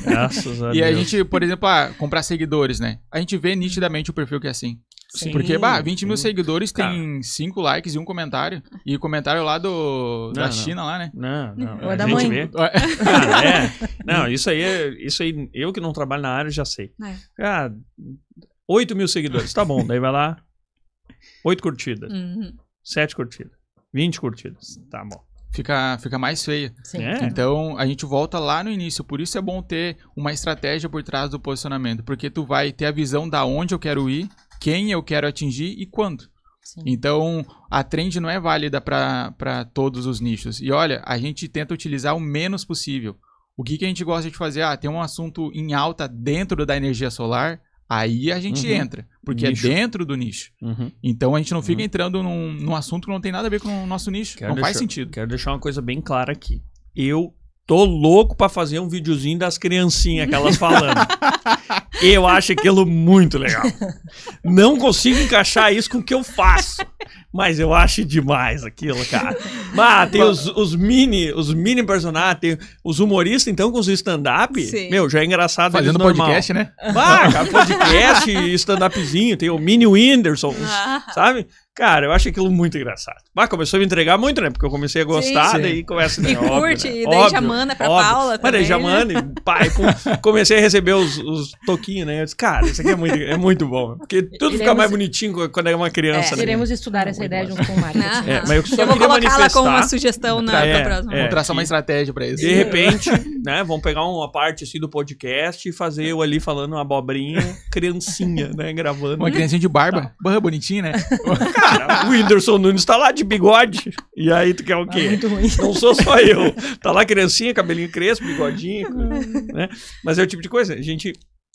Graças a Deus. E a gente, por exemplo, comprar seguidores, né? A gente vê nitidamente o perfil que é assim. Sim, Porque, 20 mil seguidores Cara. tem 5 likes e um comentário. E o comentário lá da China, lá, né? Não. Ou é A da gente mãe. vê. Cara, Não, isso aí, eu que não trabalho na área já sei. 8 mil seguidores, tá bom. Daí vai lá, 8 curtidas, 7 curtidas, 20 curtidas, tá bom. Fica mais feia. Sim. Então, a gente volta lá no início. Por isso é bom ter uma estratégia por trás do posicionamento. Porque tu vai ter a visão da onde eu quero ir, quem eu quero atingir e quando. Sim. Então, a trend não é válida para todos os nichos. E olha, a gente tenta utilizar o menos possível. O que a gente gosta de fazer? Tem um assunto em alta dentro da energia solar, aí a gente entra, porque Nicho. é dentro do nicho. Então, a gente não fica entrando num assunto que não tem nada a ver com o nosso nicho. Faz sentido. Quero deixar uma coisa bem clara aqui. Eu tô louco pra fazer um videozinho das criancinhas, aquelas falando. Eu acho aquilo muito legal. Não consigo encaixar isso com o que eu faço. Mas eu acho demais aquilo, cara. Tem os mini personagens, tem os humoristas, então, com os stand-up. Meu, já é engraçado. Fazendo podcast, né? Cara, podcast e stand-upzinho. Tem o Mini Whindersson, sabe? Cara, eu acho aquilo muito engraçado. Começou a me entregar muito, né? Porque eu comecei a gostar, daí começa... E curte, e daí já manda pra Paula também. Mas daí já manda, comecei a receber os toquinhos, né? Eu disse, cara, isso aqui é muito bom. Porque tudo fica mais bonitinho quando é uma criança, né? Iremos estudar essa ideia junto com o marketing. Mas eu só vou queria colocá-la como uma manifestar... sugestão na próxima. Vamos traçar uma estratégia pra isso. De repente, né? Vamos pegar uma parte assim do podcast e fazer eu ali falando uma abobrinha, criancinha, né? Gravando. Uma criancinha de barba. Barra bonitinha, né? Cara, o Whindersson Nunes tá lá de bigode. E aí tu quer o quê? Muito ruim. Não sou só eu. Tá lá criancinha, cabelinho crespo, bigodinho, né? Mas é o tipo de coisa. A gente,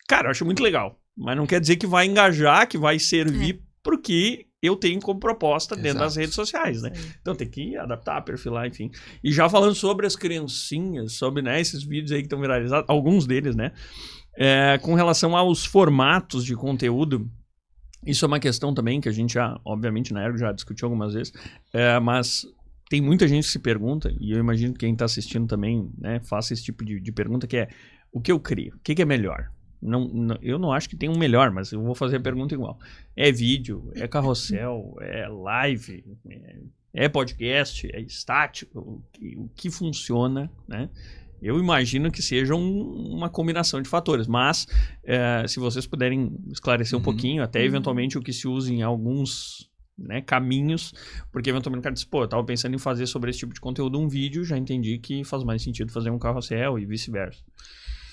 cara, eu acho muito legal. Mas não quer dizer que vai engajar, que vai servir pro que eu tenho como proposta dentro das redes sociais, né? Então tem que adaptar, perfilar, enfim. E já falando sobre as criancinhas, sobre, né, esses vídeos aí que estão viralizados, alguns deles, né? Com relação aos formatos de conteúdo, isso é uma questão também que a gente já, obviamente, na Ergo já discutiu algumas vezes, mas tem muita gente que se pergunta, e eu imagino que quem está assistindo também, né, faça esse tipo de pergunta, que é, o que eu crio? O que é melhor? Eu não acho que tem um melhor, mas eu vou fazer a pergunta igual. É vídeo, é carrossel, é live, é podcast, é estático, o que funciona, né? Eu imagino que seja uma combinação de fatores, mas se vocês puderem esclarecer um pouquinho, até eventualmente o que se usa em alguns, né, caminhos, porque eventualmente o cara diz, eu tava pensando em fazer sobre esse tipo de conteúdo um vídeo, já entendi que faz mais sentido fazer um carrossel e vice-versa.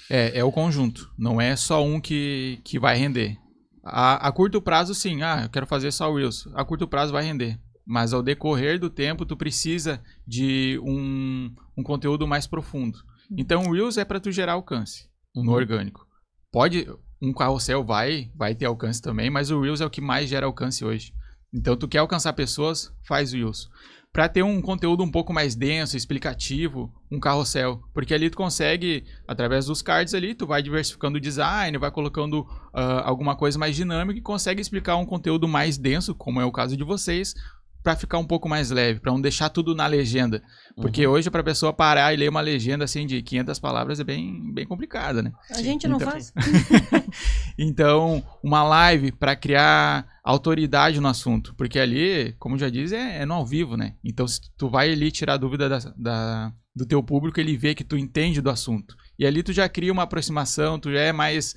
É o conjunto, não é só um que vai render. A curto prazo, sim, eu quero fazer só o Reels. A curto prazo vai render. Mas ao decorrer do tempo, tu precisa de um conteúdo mais profundo. Então o Reels é para tu gerar alcance no orgânico. Um carrossel vai ter alcance também, mas o Reels é o que mais gera alcance hoje. Então tu quer alcançar pessoas, faz Reels. Para ter um conteúdo um pouco mais denso, explicativo, um carrossel. Porque ali tu consegue, através dos cards ali, tu vai diversificando o design, vai colocando alguma coisa mais dinâmica e consegue explicar um conteúdo mais denso, como é o caso de vocês, para ficar um pouco mais leve, para não deixar tudo na legenda. Porque hoje, para a pessoa parar e ler uma legenda assim de 500 palavras é bem complicada, né? A gente não faz. Então, uma live para criar autoridade no assunto. Porque ali, como já diz, é no ao vivo, né? Então, se tu vai ali tirar dúvida do teu público, ele vê que tu entende do assunto. E ali tu já cria uma aproximação, tu já é mais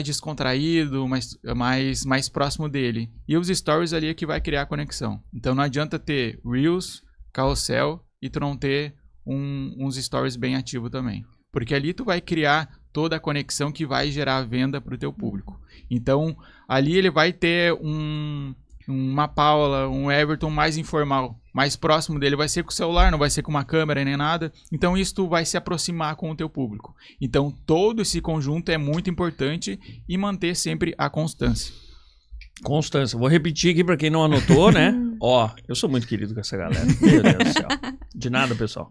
descontraído, mais próximo dele. E os stories ali é que vai criar a conexão. Então não adianta ter Reels, carrossel e tu não ter uns stories bem ativos também. Porque ali tu vai criar toda a conexão que vai gerar a venda para o teu público. Então ali ele vai ter uma Paula, um Everton mais informal. Mais próximo dele vai ser com o celular, não vai ser com uma câmera nem nada. Então isso tu vai se aproximar com o teu público. Então todo esse conjunto é muito importante e manter sempre a constância. Constância. Vou repetir aqui para quem não anotou, né? Ó, eu sou muito querido com essa galera. Meu Deus do céu. De nada, pessoal.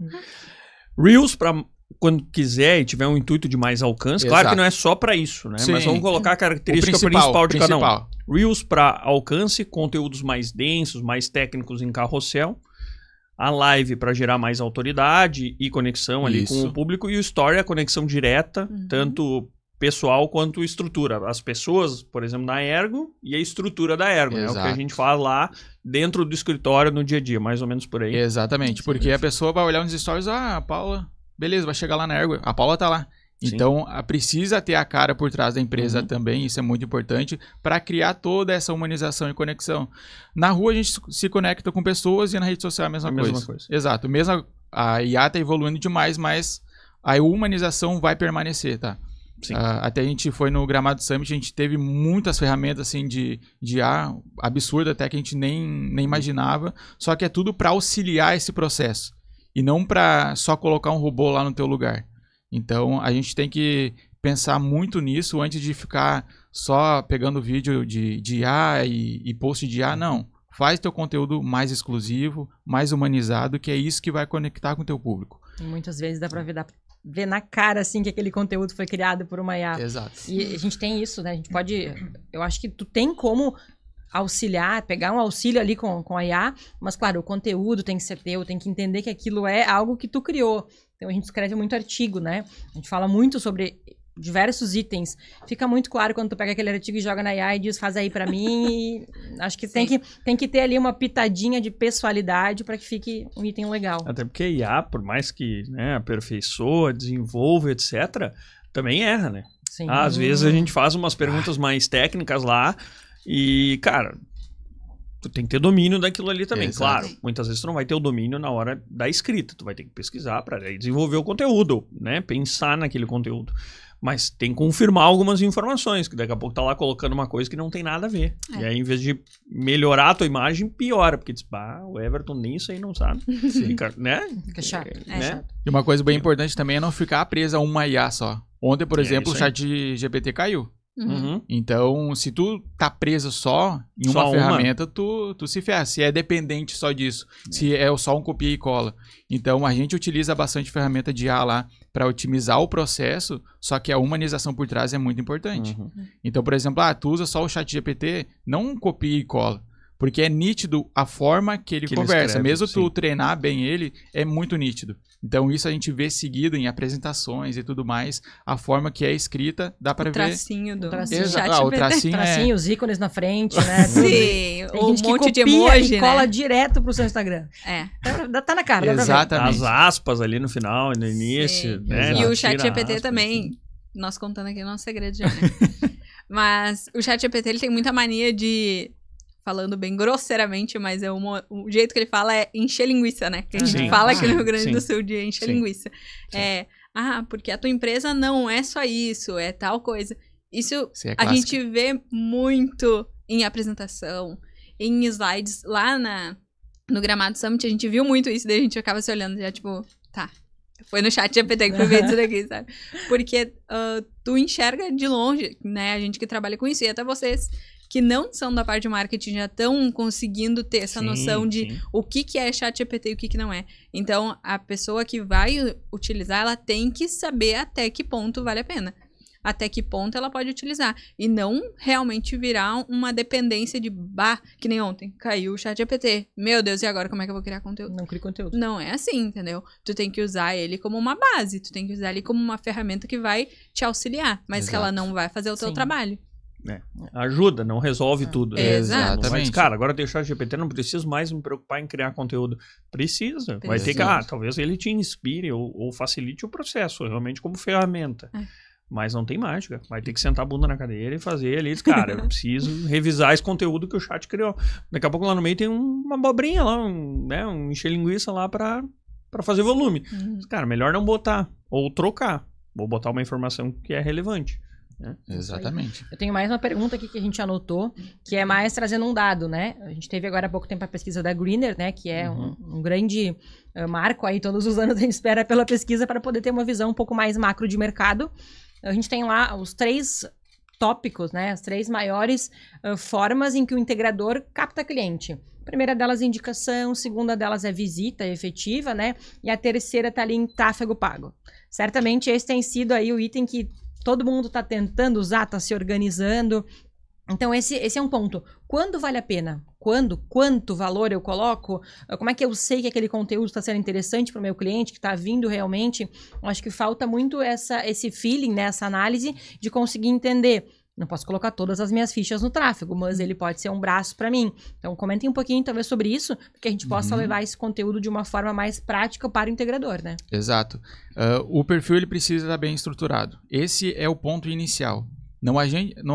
Reels para quando quiser e tiver um intuito de mais alcance. Claro que não é só para isso, né? Sim. Mas vamos colocar a característica principal de cada um. Reels para alcance, conteúdos mais densos, mais técnicos em carrossel. A live para gerar mais autoridade e conexão ali com o público. E o story, a conexão direta, tanto pessoal quanto estrutura. As pessoas, por exemplo, na Ergo e a estrutura da Ergo. É o que a gente faz lá dentro do escritório no dia a dia, mais ou menos por aí. Exatamente, porque a pessoa vai olhar nos stories, a Paula, beleza, vai chegar lá na Ergo, a Paula tá lá. Então, precisa ter a cara por trás da empresa também, isso é muito importante, para criar toda essa humanização e conexão. Na rua, a gente se conecta com pessoas e na rede social é a mesma coisa. Exato. Mesmo a IA tá evoluindo demais, mas a humanização vai permanecer, tá? Até a gente foi no Gramado Summit, a gente teve muitas ferramentas assim, de IA, absurdo até que a gente nem imaginava, só que é tudo para auxiliar esse processo, e não para só colocar um robô lá no teu lugar. Então, a gente tem que pensar muito nisso antes de ficar só pegando vídeo de IA e post de IA. Não. Faz teu conteúdo mais exclusivo, mais humanizado, que é isso que vai conectar com o teu público. Muitas vezes dá pra ver na cara, assim, que aquele conteúdo foi criado por uma IA. Exato. E a gente tem isso, né? A gente pode... Eu acho que tu tem como auxiliar, pegar um auxílio ali com a IA, mas, claro, o conteúdo tem que ser teu, tem que entender que aquilo é algo que tu criou. Então, a gente escreve muito artigo, né? A gente fala muito sobre diversos itens. Fica muito claro quando tu pega aquele artigo e joga na IA e diz, faz aí pra mim. E acho que tem que ter ali uma pitadinha de pessoalidade para que fique um item legal. Até porque a IA, por mais que aperfeiçoa, desenvolva, etc., também erra, né? Sim. Às vezes a gente faz umas perguntas mais técnicas lá e, cara... Tu tem que ter domínio daquilo ali também. Claro, muitas vezes tu não vai ter o domínio na hora da escrita. Tu vai ter que pesquisar para desenvolver o conteúdo, né? Pensar naquele conteúdo. Mas tem que confirmar algumas informações, que daqui a pouco tá lá colocando uma coisa que não tem nada a ver. E aí, em vez de melhorar a tua imagem, piora. Porque diz, o Everton nem isso aí não sabe. Fica, né? Fica chato. Chato. E uma coisa bem importante também é não ficar presa a uma IA só. Ontem, por exemplo, o ChatGPT caiu. Então, se tu tá preso só em uma ferramenta, tu se ferra. Se é dependente só disso, se é só um copia e cola. Então, a gente utiliza bastante ferramenta de IA lá para otimizar o processo, só que a humanização por trás é muito importante. Então, por exemplo, tu usa só o ChatGPT, não copia e cola. Porque é nítido a forma que ele conversa. Escreve, mesmo tu treinar bem ele, é muito nítido. Então isso a gente vê seguido em apresentações e tudo mais. A forma que é escrita, dá pra ver. O tracinho, os ícones na frente, né? Sim, um monte de emoji, e cola direto pro seu Instagram. Tá na cara, exatamente. As aspas ali no final, no início. Né? E o ChatGPT também, nós contando aqui o nosso segredo já, né? Mas o ChatGPT, ele tem muita mania de... Falando bem grosseiramente, mas o jeito que ele fala é encher linguiça, né? Que a gente fala aqui no Rio Grande do Sul de encher linguiça. Porque a tua empresa não é só isso, é tal coisa. Isso a gente vê muito em apresentação, em slides. Lá no Gramado Summit, a gente viu muito isso, daí a gente acaba se olhando já, tipo, Foi no chat GPT que foi feito isso daqui, sabe? Porque tu enxerga de longe, né? A gente que trabalha com isso, e até vocês que não são da parte de marketing já estão conseguindo ter essa noção de o que é chat GPT e o que não é. Então, a pessoa que vai utilizar, ela tem que saber até que ponto vale a pena. Até que ponto ela pode utilizar. E não realmente virar uma dependência de, que nem ontem, caiu o chat GPT. Meu Deus, e agora como é que eu vou criar conteúdo? Não cria conteúdo. Não é assim, entendeu? Tu tem que usar ele como uma base, tu tem que usar ele como uma ferramenta que vai te auxiliar, mas que ela não vai fazer o teu trabalho. Ajuda, não resolve tudo. Exatamente. Mas, cara, agora deixar o GPT, não preciso mais me preocupar em criar conteúdo. Precisa. Vai ter que, talvez ele te inspire ou facilite o processo, realmente como ferramenta. Mas não tem mágica. Vai ter que sentar a bunda na cadeira e fazer ali. Cara, eu preciso revisar esse conteúdo que o chat criou. Daqui a pouco lá no meio tem uma abobrinha lá, um encher linguiça lá pra fazer volume. Cara, melhor não botar. Ou trocar. Vou botar uma informação que é relevante. Exatamente. Eu tenho mais uma pergunta aqui que a gente anotou, que é mais trazendo um dado, né? A gente teve agora há pouco tempo a pesquisa da Greener, né? Que é um grande marco aí, todos os anos a gente espera pela pesquisa para poder ter uma visão um pouco mais macro de mercado. A gente tem lá os 3 tópicos, né? As 3 maiores formas em que o integrador capta cliente. A primeira delas é indicação, a segunda delas é visita efetiva, né? E a terceira tá ali em tráfego pago. Certamente esse tem sido aí o item que todo mundo tá tentando usar, tá se organizando. Então esse é um ponto. Quando vale a pena? Quanto valor eu coloco? Como é que eu sei que aquele conteúdo está sendo interessante para o meu cliente, que está vindo realmente? Eu acho que falta muito esse feeling, né, essa análise de conseguir entender. Não posso colocar todas as minhas fichas no tráfego, mas ele pode ser um braço para mim. Então comentem um pouquinho talvez sobre isso, para que a gente possa levar esse conteúdo de uma forma mais prática para o integrador, né? Exato. O perfil ele precisa estar bem estruturado. Esse é o ponto inicial. Não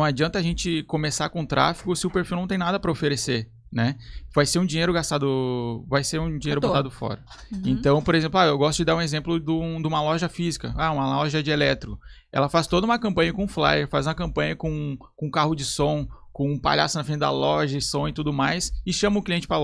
adianta a gente começar com tráfego se o perfil não tem nada para oferecer, né? Vai ser um dinheiro gastado, vai ser um dinheiro botado fora. Então, por exemplo, eu gosto de dar um exemplo de uma loja física, uma loja de elétrico. Ela faz toda uma campanha com flyer, faz uma campanha com carro de som, com um palhaço na frente da loja, som e tudo mais, e chama o cliente para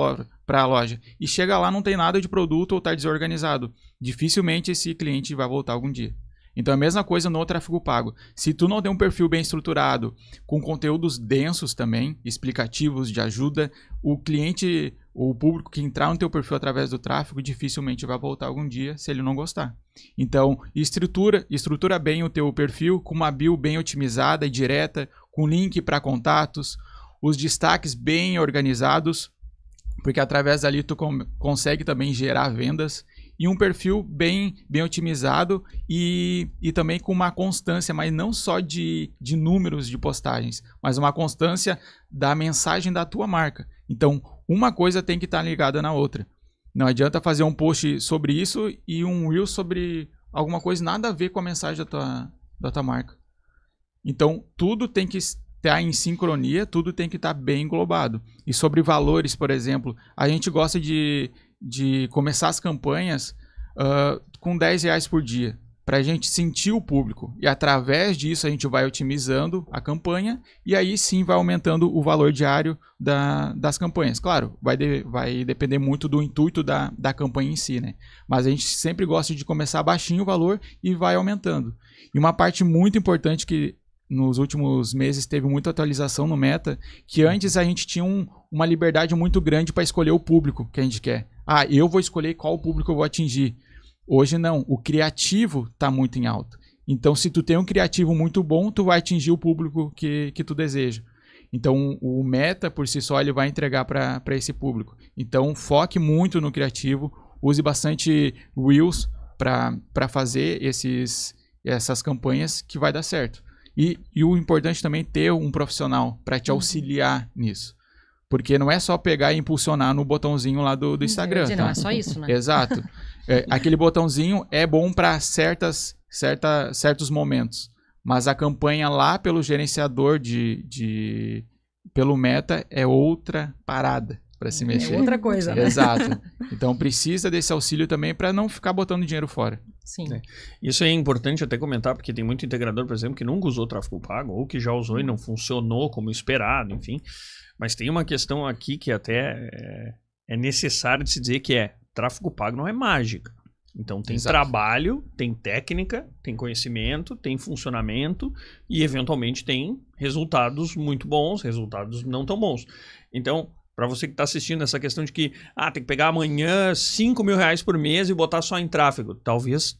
a loja. E chega lá, não tem nada de produto ou está desorganizado. Dificilmente esse cliente vai voltar algum dia. Então é a mesma coisa no tráfego pago. Se tu não tem um perfil bem estruturado, com conteúdos densos também, explicativos, de ajuda, o cliente, o público que entrar no teu perfil através do tráfego, dificilmente vai voltar algum dia se ele não gostar. Então, estrutura bem o teu perfil com uma bio bem otimizada e direta, com link para contatos, os destaques bem organizados, porque através dali tu consegue também gerar vendas. E um perfil bem otimizado e também com uma constância, mas não só de números de postagens, mas uma constância da mensagem da tua marca. Então, uma coisa tem que estar ligada na outra. Não adianta fazer um post sobre isso e um reel sobre alguma coisa nada a ver com a mensagem da tua marca. Então, tudo tem que estar em sincronia, tudo tem que estar bem englobado. E sobre valores, por exemplo, a gente gosta de começar as campanhas com R$10 por dia, para a gente sentir o público. E através disso a gente vai otimizando a campanha e aí sim vai aumentando o valor diário das campanhas. Claro, vai depender muito do intuito da campanha em si, né? Mas a gente sempre gosta de começar baixinho o valor e vai aumentando. E uma parte muito importante que nos últimos meses teve muita atualização no Meta, que antes a gente tinha uma liberdade muito grande para escolher o público que a gente quer. Eu vou escolher qual público eu vou atingir. Hoje não, o criativo está muito em alta. Então, se tu tem um criativo muito bom, tu vai atingir o público que tu deseja. Então, o Meta, por si só, ele vai entregar para esse público. Então, foque muito no criativo, use bastante Reels para fazer essas campanhas que vai dar certo. E o importante também é ter um profissional para te auxiliar nisso. Porque não é só pegar e impulsionar no botãozinho lá do Instagram. Não é só isso, né? Exato. Aquele botãozinho é bom para certos momentos. Mas a campanha lá pelo gerenciador pelo Meta é outra parada para se mexer. É outra coisa, né? Exato. Então precisa desse auxílio também para não ficar botando dinheiro fora. Sim. Isso é importante até comentar, porque tem muito integrador, por exemplo, que nunca usou tráfego pago, ou que já usou e não funcionou como esperado, enfim. Mas tem uma questão aqui que até é necessário de se dizer que tráfego pago não é mágica. Então tem trabalho, tem técnica, tem conhecimento, tem funcionamento e eventualmente tem resultados muito bons, resultados não tão bons. Então, para você que está assistindo essa questão de que tem que pegar amanhã R$5.000 por mês e botar só em tráfego, talvez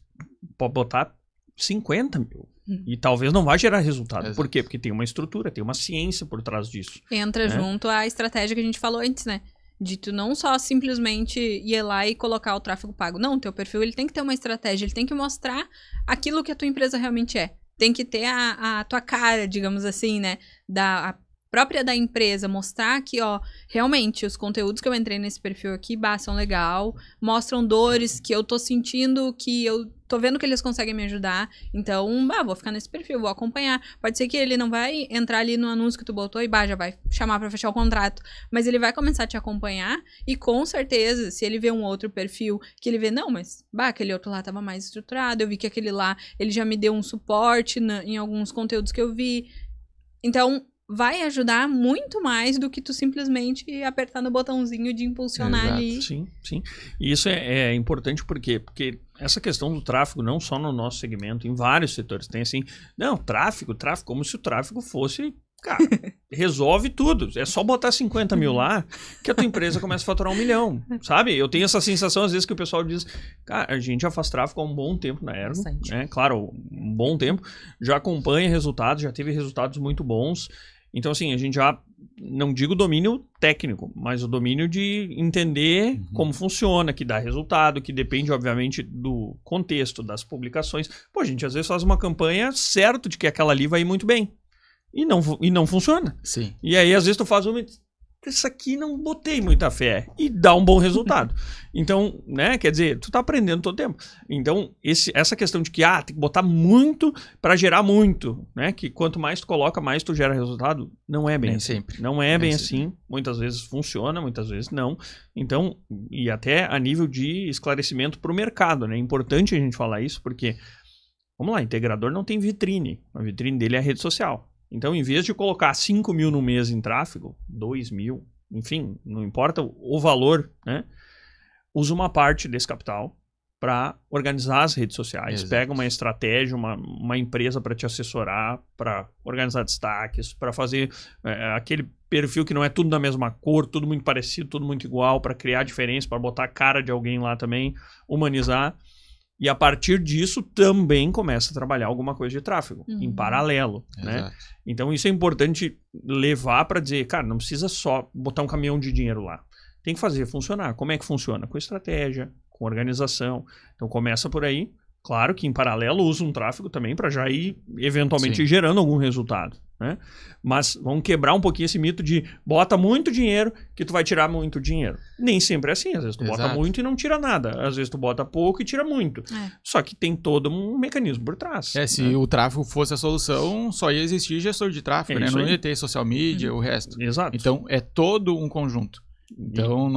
pode botar 50 mil. E talvez não vá gerar resultado. Por quê? Porque tem uma estrutura, tem uma ciência por trás disso. Entra junto a estratégia que a gente falou antes, né? De tu não só simplesmente ir lá e colocar o tráfego pago. Não, teu perfil ele tem que ter uma estratégia, ele tem que mostrar aquilo que a tua empresa realmente é. Tem que ter a tua cara, digamos assim, né? A própria da empresa, mostrar que, ó, realmente os conteúdos que eu entrei nesse perfil aqui, são legal, mostram dores que eu tô sentindo, que eu tô vendo que eles conseguem me ajudar, então, vou ficar nesse perfil, vou acompanhar. Pode ser que ele não vai entrar ali no anúncio que tu botou e, já vai chamar pra fechar o contrato, mas ele vai começar a te acompanhar e, com certeza, se ele vê um outro perfil, que ele vê, não, mas, aquele outro lá tava mais estruturado, eu vi que aquele lá, ele já me deu um suporte em alguns conteúdos que eu vi. Então, vai ajudar muito mais do que tu simplesmente apertar no botãozinho de impulsionar ali. Sim. E isso é importante porque essa questão do tráfego, não só no nosso segmento, em vários setores, tem assim, tráfego, como se o tráfego fosse, cara, resolve tudo. É só botar 50 mil lá que a tua empresa começa a faturar 1 milhão, sabe? Eu tenho essa sensação às vezes que o pessoal diz, cara, a gente já faz tráfego há um bom tempo na Ergo, né? Claro, um bom tempo, já acompanha resultados, já teve resultados muito bons. Então, assim, a gente já, não digo domínio técnico, mas o domínio de entender como funciona, que dá resultado, que depende, obviamente, do contexto, das publicações. Pô, a gente às vezes faz uma campanha certo de que aquela ali vai ir muito bem. E não funciona. Sim. E aí, às vezes, tu faz uma... Isso aqui não botei muita fé. E dá um bom resultado. Então, né, quer dizer, tu tá aprendendo todo tempo. Então, essa questão de que, tem que botar muito para gerar muito, né? Que quanto mais tu coloca, mais tu gera resultado. Não é bem Nem assim. sempre. Não é bem assim. Muitas vezes funciona, muitas vezes não. Então, e até a nível de esclarecimento pro mercado, né? É importante a gente falar isso, porque, vamos lá, integrador não tem vitrine. A vitrine dele é a rede social. Então, em vez de colocar 5 mil no mês em tráfego, 2 mil, enfim, não importa o valor, né? Usa uma parte desse capital para organizar as redes sociais. Exato. Pega uma estratégia, uma empresa para te assessorar, para organizar destaques, para fazer aquele perfil que não é tudo da mesma cor, tudo muito parecido, tudo muito igual, para criar diferença, para botar a cara de alguém lá também, humanizar. E a partir disso também começa a trabalhar alguma coisa de tráfego, em paralelo, né? Então isso é importante levar para dizer, cara, não precisa só botar um caminhão de dinheiro lá. Tem que fazer funcionar. Como é que funciona? Com estratégia, com organização. Então começa por aí. Claro que em paralelo usa um tráfego também para já ir eventualmente gerando algum resultado, né? Mas vamos quebrar um pouquinho esse mito de bota muito dinheiro que tu vai tirar muito dinheiro. Nem sempre é assim. Às vezes tu bota muito e não tira nada. Às vezes tu bota pouco e tira muito. Só que tem todo um mecanismo por trás. Se o tráfego fosse a solução, só ia existir gestor de tráfego, né? Não ia ter social media, o resto. Exato. Então é todo um conjunto. Então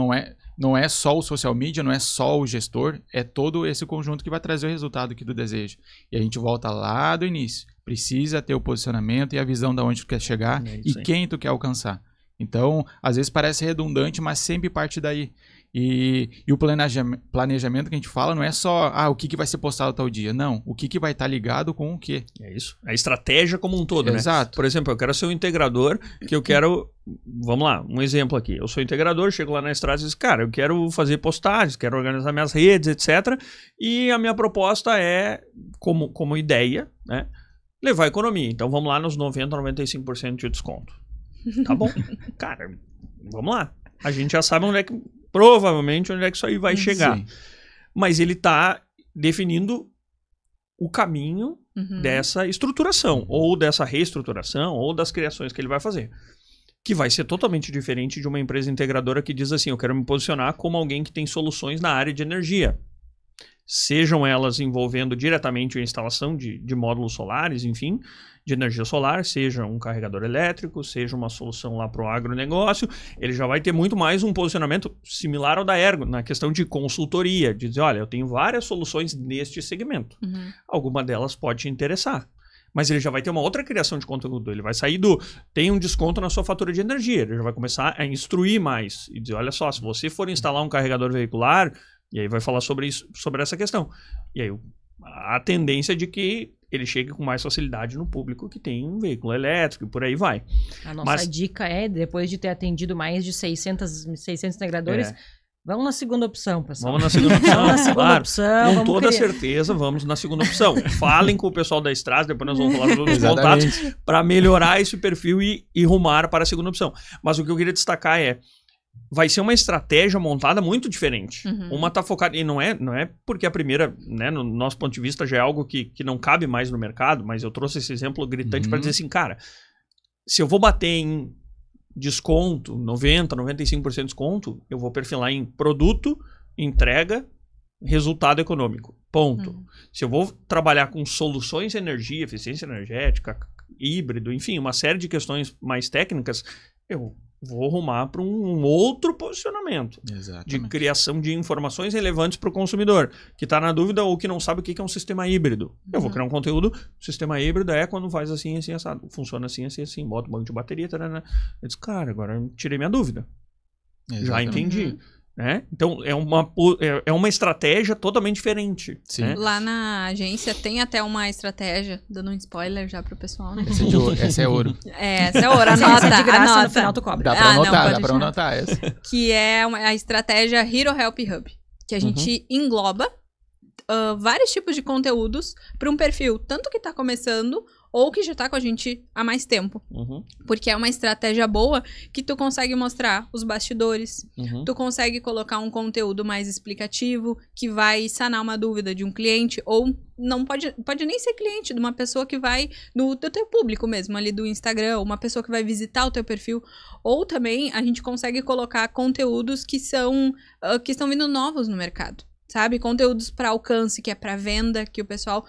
não é só o social media, não é só o gestor, é todo esse conjunto que vai trazer o resultado que tu deseja. E a gente volta lá do início. Precisa ter o posicionamento e a visão de onde tu quer chegar e quem tu quer alcançar. Então, às vezes parece redundante, mas sempre parte daí. E o planejamento que a gente fala não é só o que vai ser postado tal dia. Não, o que vai estar ligado com o quê. É isso. A estratégia como um todo, Exato. Né? Por exemplo, eu quero ser um integrador que eu quero... Vamos lá, um exemplo aqui. Eu sou integrador, chego lá na estrada e digo, cara, eu quero fazer postagens, quero organizar minhas redes, etc. E a minha proposta é, como ideia, né, levar a economia. Então vamos lá nos 90%, 95% de desconto. Tá bom? Cara, vamos lá. A gente já sabe provavelmente onde é que isso aí vai chegar. Sim. Mas ele está definindo o caminho dessa estruturação, ou dessa reestruturação, ou das criações que ele vai fazer. Que vai ser totalmente diferente de uma empresa integradora que diz assim, eu quero me posicionar como alguém que tem soluções na área de energia. Sejam elas envolvendo diretamente a instalação de módulos solares, enfim, de energia solar, seja um carregador elétrico, seja uma solução lá para o agronegócio, ele já vai ter muito mais um posicionamento similar ao da Ergo, na questão de consultoria, de dizer, olha, eu tenho várias soluções neste segmento, alguma delas pode te interessar. Mas ele já vai ter uma outra criação de conteúdo, ele vai sair tem um desconto na sua fatura de energia, ele já vai começar a instruir mais, e dizer, olha só, se você for instalar um carregador veicular, E aí vai falar sobre isso, sobre essa questão. E aí a tendência é de que ele chegue com mais facilidade no público que tem um veículo elétrico e por aí vai. A nossa dica é, depois de ter atendido mais de 600 integradores, vamos na segunda opção, pessoal. Vamos na segunda opção. Vamos na segunda opção. Com toda certeza, vamos na segunda opção. Falem com o pessoal da Stras, depois nós vamos falar sobre os contatos, para melhorar esse perfil e rumar para a segunda opção. Mas o que eu queria destacar vai ser uma estratégia montada muito diferente. Uma tá focada, e não é porque a primeira, né, no nosso ponto de vista, já é algo que não cabe mais no mercado, mas eu trouxe esse exemplo gritante para dizer assim, cara, se eu vou bater em desconto, 90%, 95% de desconto, eu vou perfilar em produto, entrega, resultado econômico. Ponto. Se eu vou trabalhar com soluções de energia, eficiência energética, híbrido, enfim, uma série de questões mais técnicas, eu vou arrumar para um outro posicionamento. Exatamente. De criação de informações relevantes para o consumidor, que está na dúvida ou que não sabe o que é um sistema híbrido. Eu vou criar um conteúdo, sistema híbrido é quando faz assim, assim, assado. Funciona assim, assim, assim, bota um banco de bateria, tarana. Eu disse, cara, agora eu tirei minha dúvida. Exatamente. Já entendi. Né? Então, é uma estratégia totalmente diferente. Né? Lá na agência tem até uma estratégia, dando um spoiler já pro pessoal, né? Essa é ouro. Essa é ouro, anota. Essa é de graça, anota. no final tu cobra. Dá pra anotar essa. Que é a estratégia Hero Help Hub, que a gente engloba vários tipos de conteúdos para um perfil, tanto que tá começando ou que já tá com a gente há mais tempo. Porque é uma estratégia boa que tu consegue mostrar os bastidores, tu consegue colocar um conteúdo mais explicativo, que vai sanar uma dúvida de um cliente, ou não pode nem ser cliente, de uma pessoa que vai do teu público mesmo, ali do Instagram, uma pessoa que vai visitar o teu perfil. Ou também a gente consegue colocar conteúdos que estão vindo novos no mercado, sabe? Conteúdos para alcance, que é para venda, que o pessoal...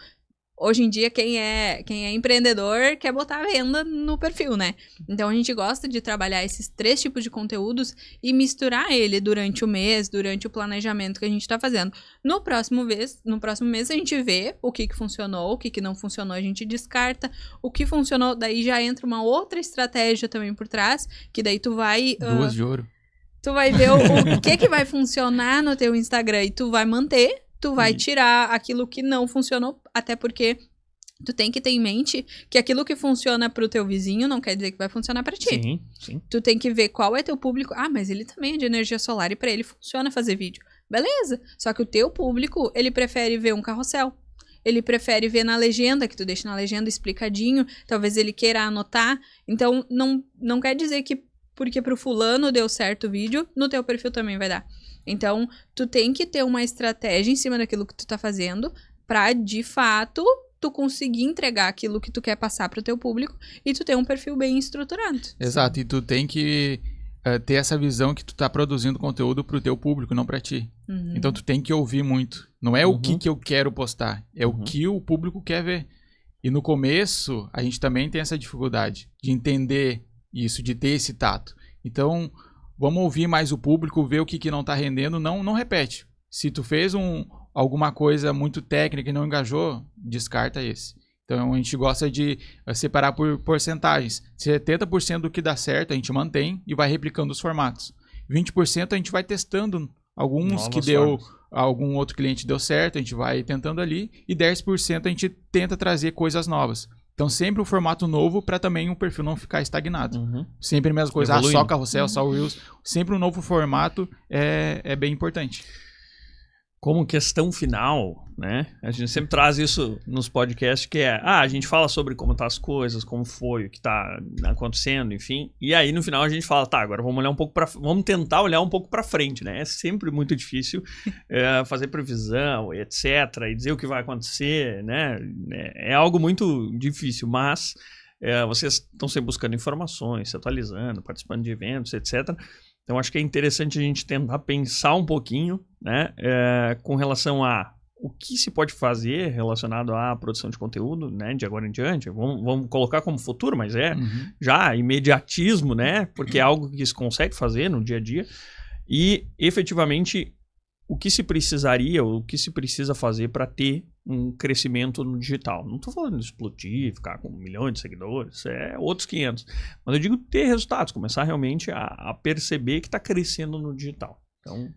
Hoje em dia, quem é empreendedor quer botar a venda no perfil, né? Então, a gente gosta de trabalhar esses 3 tipos de conteúdos e misturar ele durante o mês, durante o planejamento que a gente tá fazendo. No próximo mês, a gente vê o que funcionou, o que não funcionou, a gente descarta. O que funcionou, daí já entra uma outra estratégia também por trás, que daí tu vai... 2 de ouro. Tu vai ver o que vai funcionar no teu Instagram e tu vai manter. Tu vai tirar aquilo que não funcionou, até porque tu tem que ter em mente que aquilo que funciona pro teu vizinho não quer dizer que vai funcionar pra ti. Sim. Tu tem que ver qual é teu público. Ah, mas ele também é de energia solar e pra ele funciona fazer vídeo. Beleza, só que o teu público, ele prefere ver um carrossel. Ele prefere ver na legenda, que tu deixa na legenda explicadinho. Talvez ele queira anotar. Então, não quer dizer que porque pro fulano deu certo o vídeo, no teu perfil também vai dar. Então, tu tem que ter uma estratégia em cima daquilo que tu tá fazendo pra, de fato, tu conseguir entregar aquilo que tu quer passar pro teu público e tu ter um perfil bem estruturado. Exato, e tu tem que ter essa visão que tu tá produzindo conteúdo pro teu público, não pra ti. Então, tu tem que ouvir muito. Não é o que eu quero postar, é o que o público quer ver. E no começo, a gente também tem essa dificuldade de entender isso, de ter esse tato. Então... Vamos ouvir mais o público, ver o que não tá rendendo, não repete. Se tu fez alguma coisa muito técnica e não engajou, descarta esse. Então a gente gosta de separar por porcentagens. 70% do que dá certo a gente mantém e vai replicando os formatos. 20% a gente vai testando alguns novas que algum outro cliente deu certo, a gente vai tentando ali. E 10% a gente tenta trazer coisas novas. Então, sempre um formato novo para também o perfil não ficar estagnado. Sempre a mesma coisa, só carrossel, só Reels. Sempre um novo formato é bem importante. Como questão final, né? A gente sempre traz isso nos podcasts, que é... a gente fala sobre como tá as coisas, como foi, o que tá acontecendo, enfim. E aí, no final, a gente fala, tá, agora vamos tentar olhar um pouco para frente, né? É sempre muito difícil fazer previsão, etc. E dizer o que vai acontecer, né? É algo muito difícil, mas vocês estão sempre buscando informações, se atualizando, participando de eventos, etc. Então, acho que é interessante a gente tentar pensar um pouquinho, né, com relação a o que se pode fazer relacionado à produção de conteúdo, né, de agora em diante. Vamos colocar como futuro, mas já imediatismo, né, porque é algo que se consegue fazer no dia a dia. E, efetivamente, o que se precisaria, o que se precisa fazer para ter um crescimento no digital. Não estou falando de explodir, ficar com 1 milhão de seguidores, é outros 500. Mas eu digo ter resultados, começar realmente a perceber que está crescendo no digital. Então,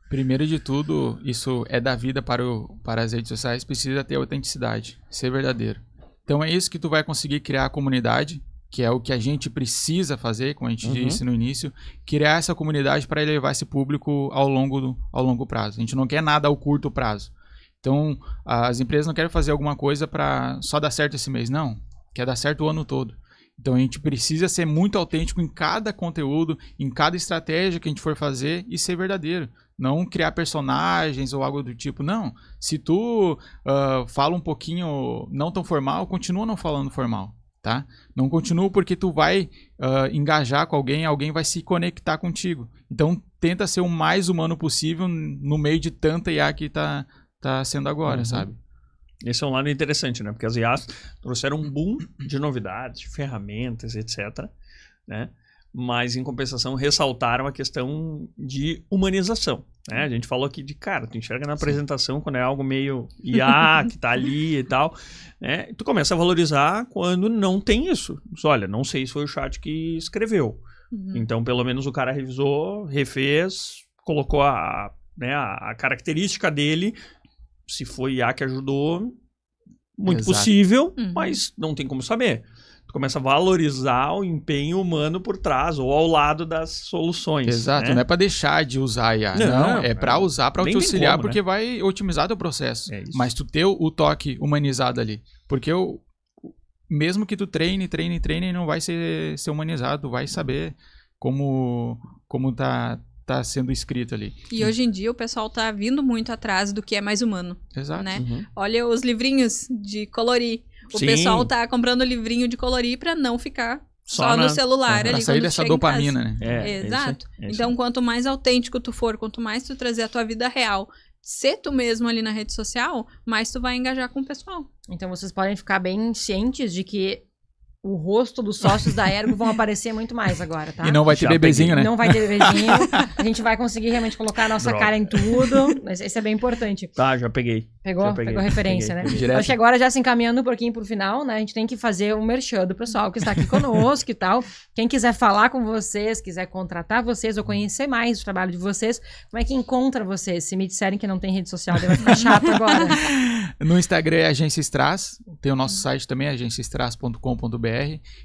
Primeiro de tudo, isso é da vida para as redes sociais, precisa ter autenticidade, ser verdadeiro. Então é isso que tu vai conseguir criar a comunidade, que é o que a gente precisa fazer, como a gente disse no início, criar essa comunidade para elevar esse público ao longo prazo. A gente não quer nada ao curto prazo. Então, as empresas não querem fazer alguma coisa para só dar certo esse mês, não. Quer dar certo o ano todo. Então, a gente precisa ser muito autêntico em cada conteúdo, em cada estratégia que a gente for fazer e ser verdadeiro. Não criar personagens ou algo do tipo. Não. Se tu fala um pouquinho não tão formal, continua não falando formal. Tá? Não continua porque tu vai engajar com alguém vai se conectar contigo. Então, tenta ser o mais humano possível no meio de tanta IA que tá sendo agora, sabe? Esse é um lado interessante, né? Porque as IAs trouxeram um boom de novidades, de ferramentas, etc. Né? Mas, em compensação, ressaltaram a questão de humanização. Né? A gente falou aqui de, cara, tu enxerga na apresentação quando é algo meio IA, que tá ali e tal. Né? Tu começa a valorizar quando não tem isso. Olha, não sei se foi o chat que escreveu. Então, pelo menos o cara revisou, refez, colocou a característica dele. Se foi IA que ajudou, muito possível, mas não tem como saber. Tu começa a valorizar o empenho humano por trás ou ao lado das soluções. Exato, né? não é para deixar de usar a IA, não é para usar, para te auxiliar, como, porque vai otimizar teu processo. Mas tu ter o toque humanizado ali, porque mesmo que tu treine, não vai ser humanizado, vai saber como tá sendo escrito ali. E hoje em dia o pessoal tá vindo muito atrás do que é mais humano. Exato. Né? Olha os livrinhos de colorir. O pessoal tá comprando livrinho de colorir para não ficar só no celular ali. Pra sair dessa dopamina, né? Exato. Então, quanto mais autêntico tu for, quanto mais tu trazer a tua vida real, ser tu mesmo ali na rede social, mais tu vai engajar com o pessoal. Então, vocês podem ficar bem cientes de que o rosto dos sócios da Ergo vão aparecer muito mais agora, tá? E não vai ter bebezinho, né? Não vai ter bebezinho. A gente vai conseguir realmente colocar a nossa cara em tudo. Mas isso é bem importante. Tá, já peguei. Pegou referência, né? Acho que agora, já se encaminhando um pouquinho pro final, né? A gente tem que fazer um merchan do pessoal que está aqui conosco e tal. Quem quiser falar com vocês, quiser contratar vocês ou conhecer mais o trabalho de vocês, como é que encontra vocês? Se me disserem que não tem rede social, daí vai ficar chato agora. No Instagram é Agência Strass. Tem o nosso site também, agenciastrass.com.br.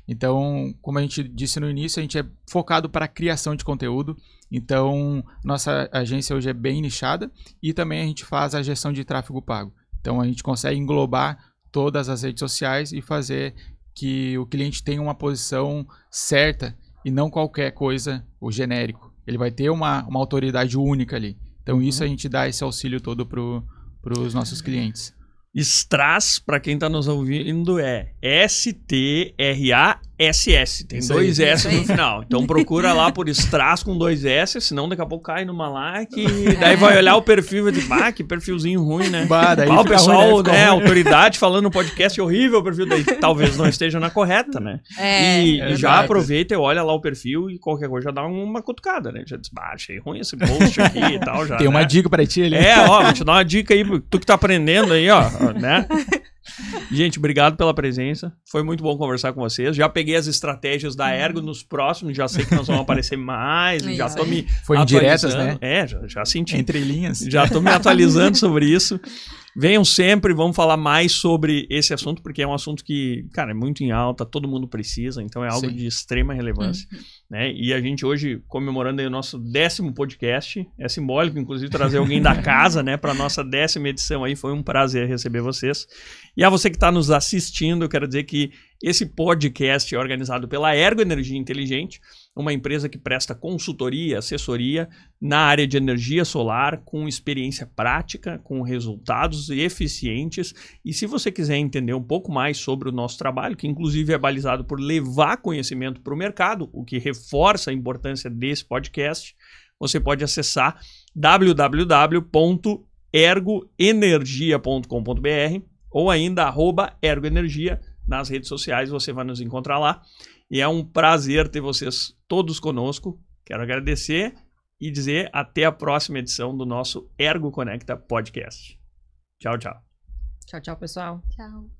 Então, como a gente disse no início, a gente é focado para a criação de conteúdo. Então, nossa agência hoje é bem nichada e também a gente faz a gestão de tráfego pago. Então, a gente consegue englobar todas as redes sociais e fazer que o cliente tenha uma posição certa e não qualquer coisa, o genérico. Ele vai ter uma autoridade única ali. Então, isso a gente dá esse auxílio todo para os nossos clientes. Strass, para quem tá nos ouvindo, é S-T-R-A-S-S. Tem Isso dois aí. S no final. Então procura lá por Strass com 2 S, senão daqui a pouco cai numa like e daí vai olhar o perfil e dizer, que perfilzinho ruim, né? Daí o pessoal, ruim, né, autoridade falando no podcast horrível o perfil, daí talvez não esteja na correta, né? E já aproveita e olha lá o perfil e qualquer coisa já dá uma cutucada, né? Já diz, achei ruim esse post aqui e tal. Já, tem uma dica pra ti ali. Vou te dar uma dica aí, tu que tá aprendendo aí, né? Gente, obrigado pela presença. Foi muito bom conversar com vocês. Já peguei as estratégias da Ergo nos próximos, já sei que nós vamos aparecer mais. Já tô me Foi indiretas, né? Já senti. Entre linhas. Já tô me atualizando sobre isso. Venham sempre, vamos falar mais sobre esse assunto, porque é um assunto que, cara, é muito em alta, todo mundo precisa, então é algo de extrema relevância. Né? E a gente hoje, comemorando aí o nosso 10º podcast, é simbólico, inclusive, trazer alguém da casa, né, para nossa 10ª edição aí, foi um prazer receber vocês. E a você que está nos assistindo, eu quero dizer que esse podcast é organizado pela Ergo Energia Inteligente, uma empresa que presta consultoria, assessoria na área de energia solar, com experiência prática, com resultados eficientes. E se você quiser entender um pouco mais sobre o nosso trabalho, que inclusive é balizado por levar conhecimento para o mercado, o que reforça a importância desse podcast, você pode acessar www.ergoenergia.com.br ou ainda @ergoenergia nas redes sociais, você vai nos encontrar lá. E é um prazer ter vocês todos conosco. Quero agradecer e dizer até a próxima edição do nosso Ergo Conecta Podcast. Tchau, tchau. Tchau, tchau, pessoal. Tchau.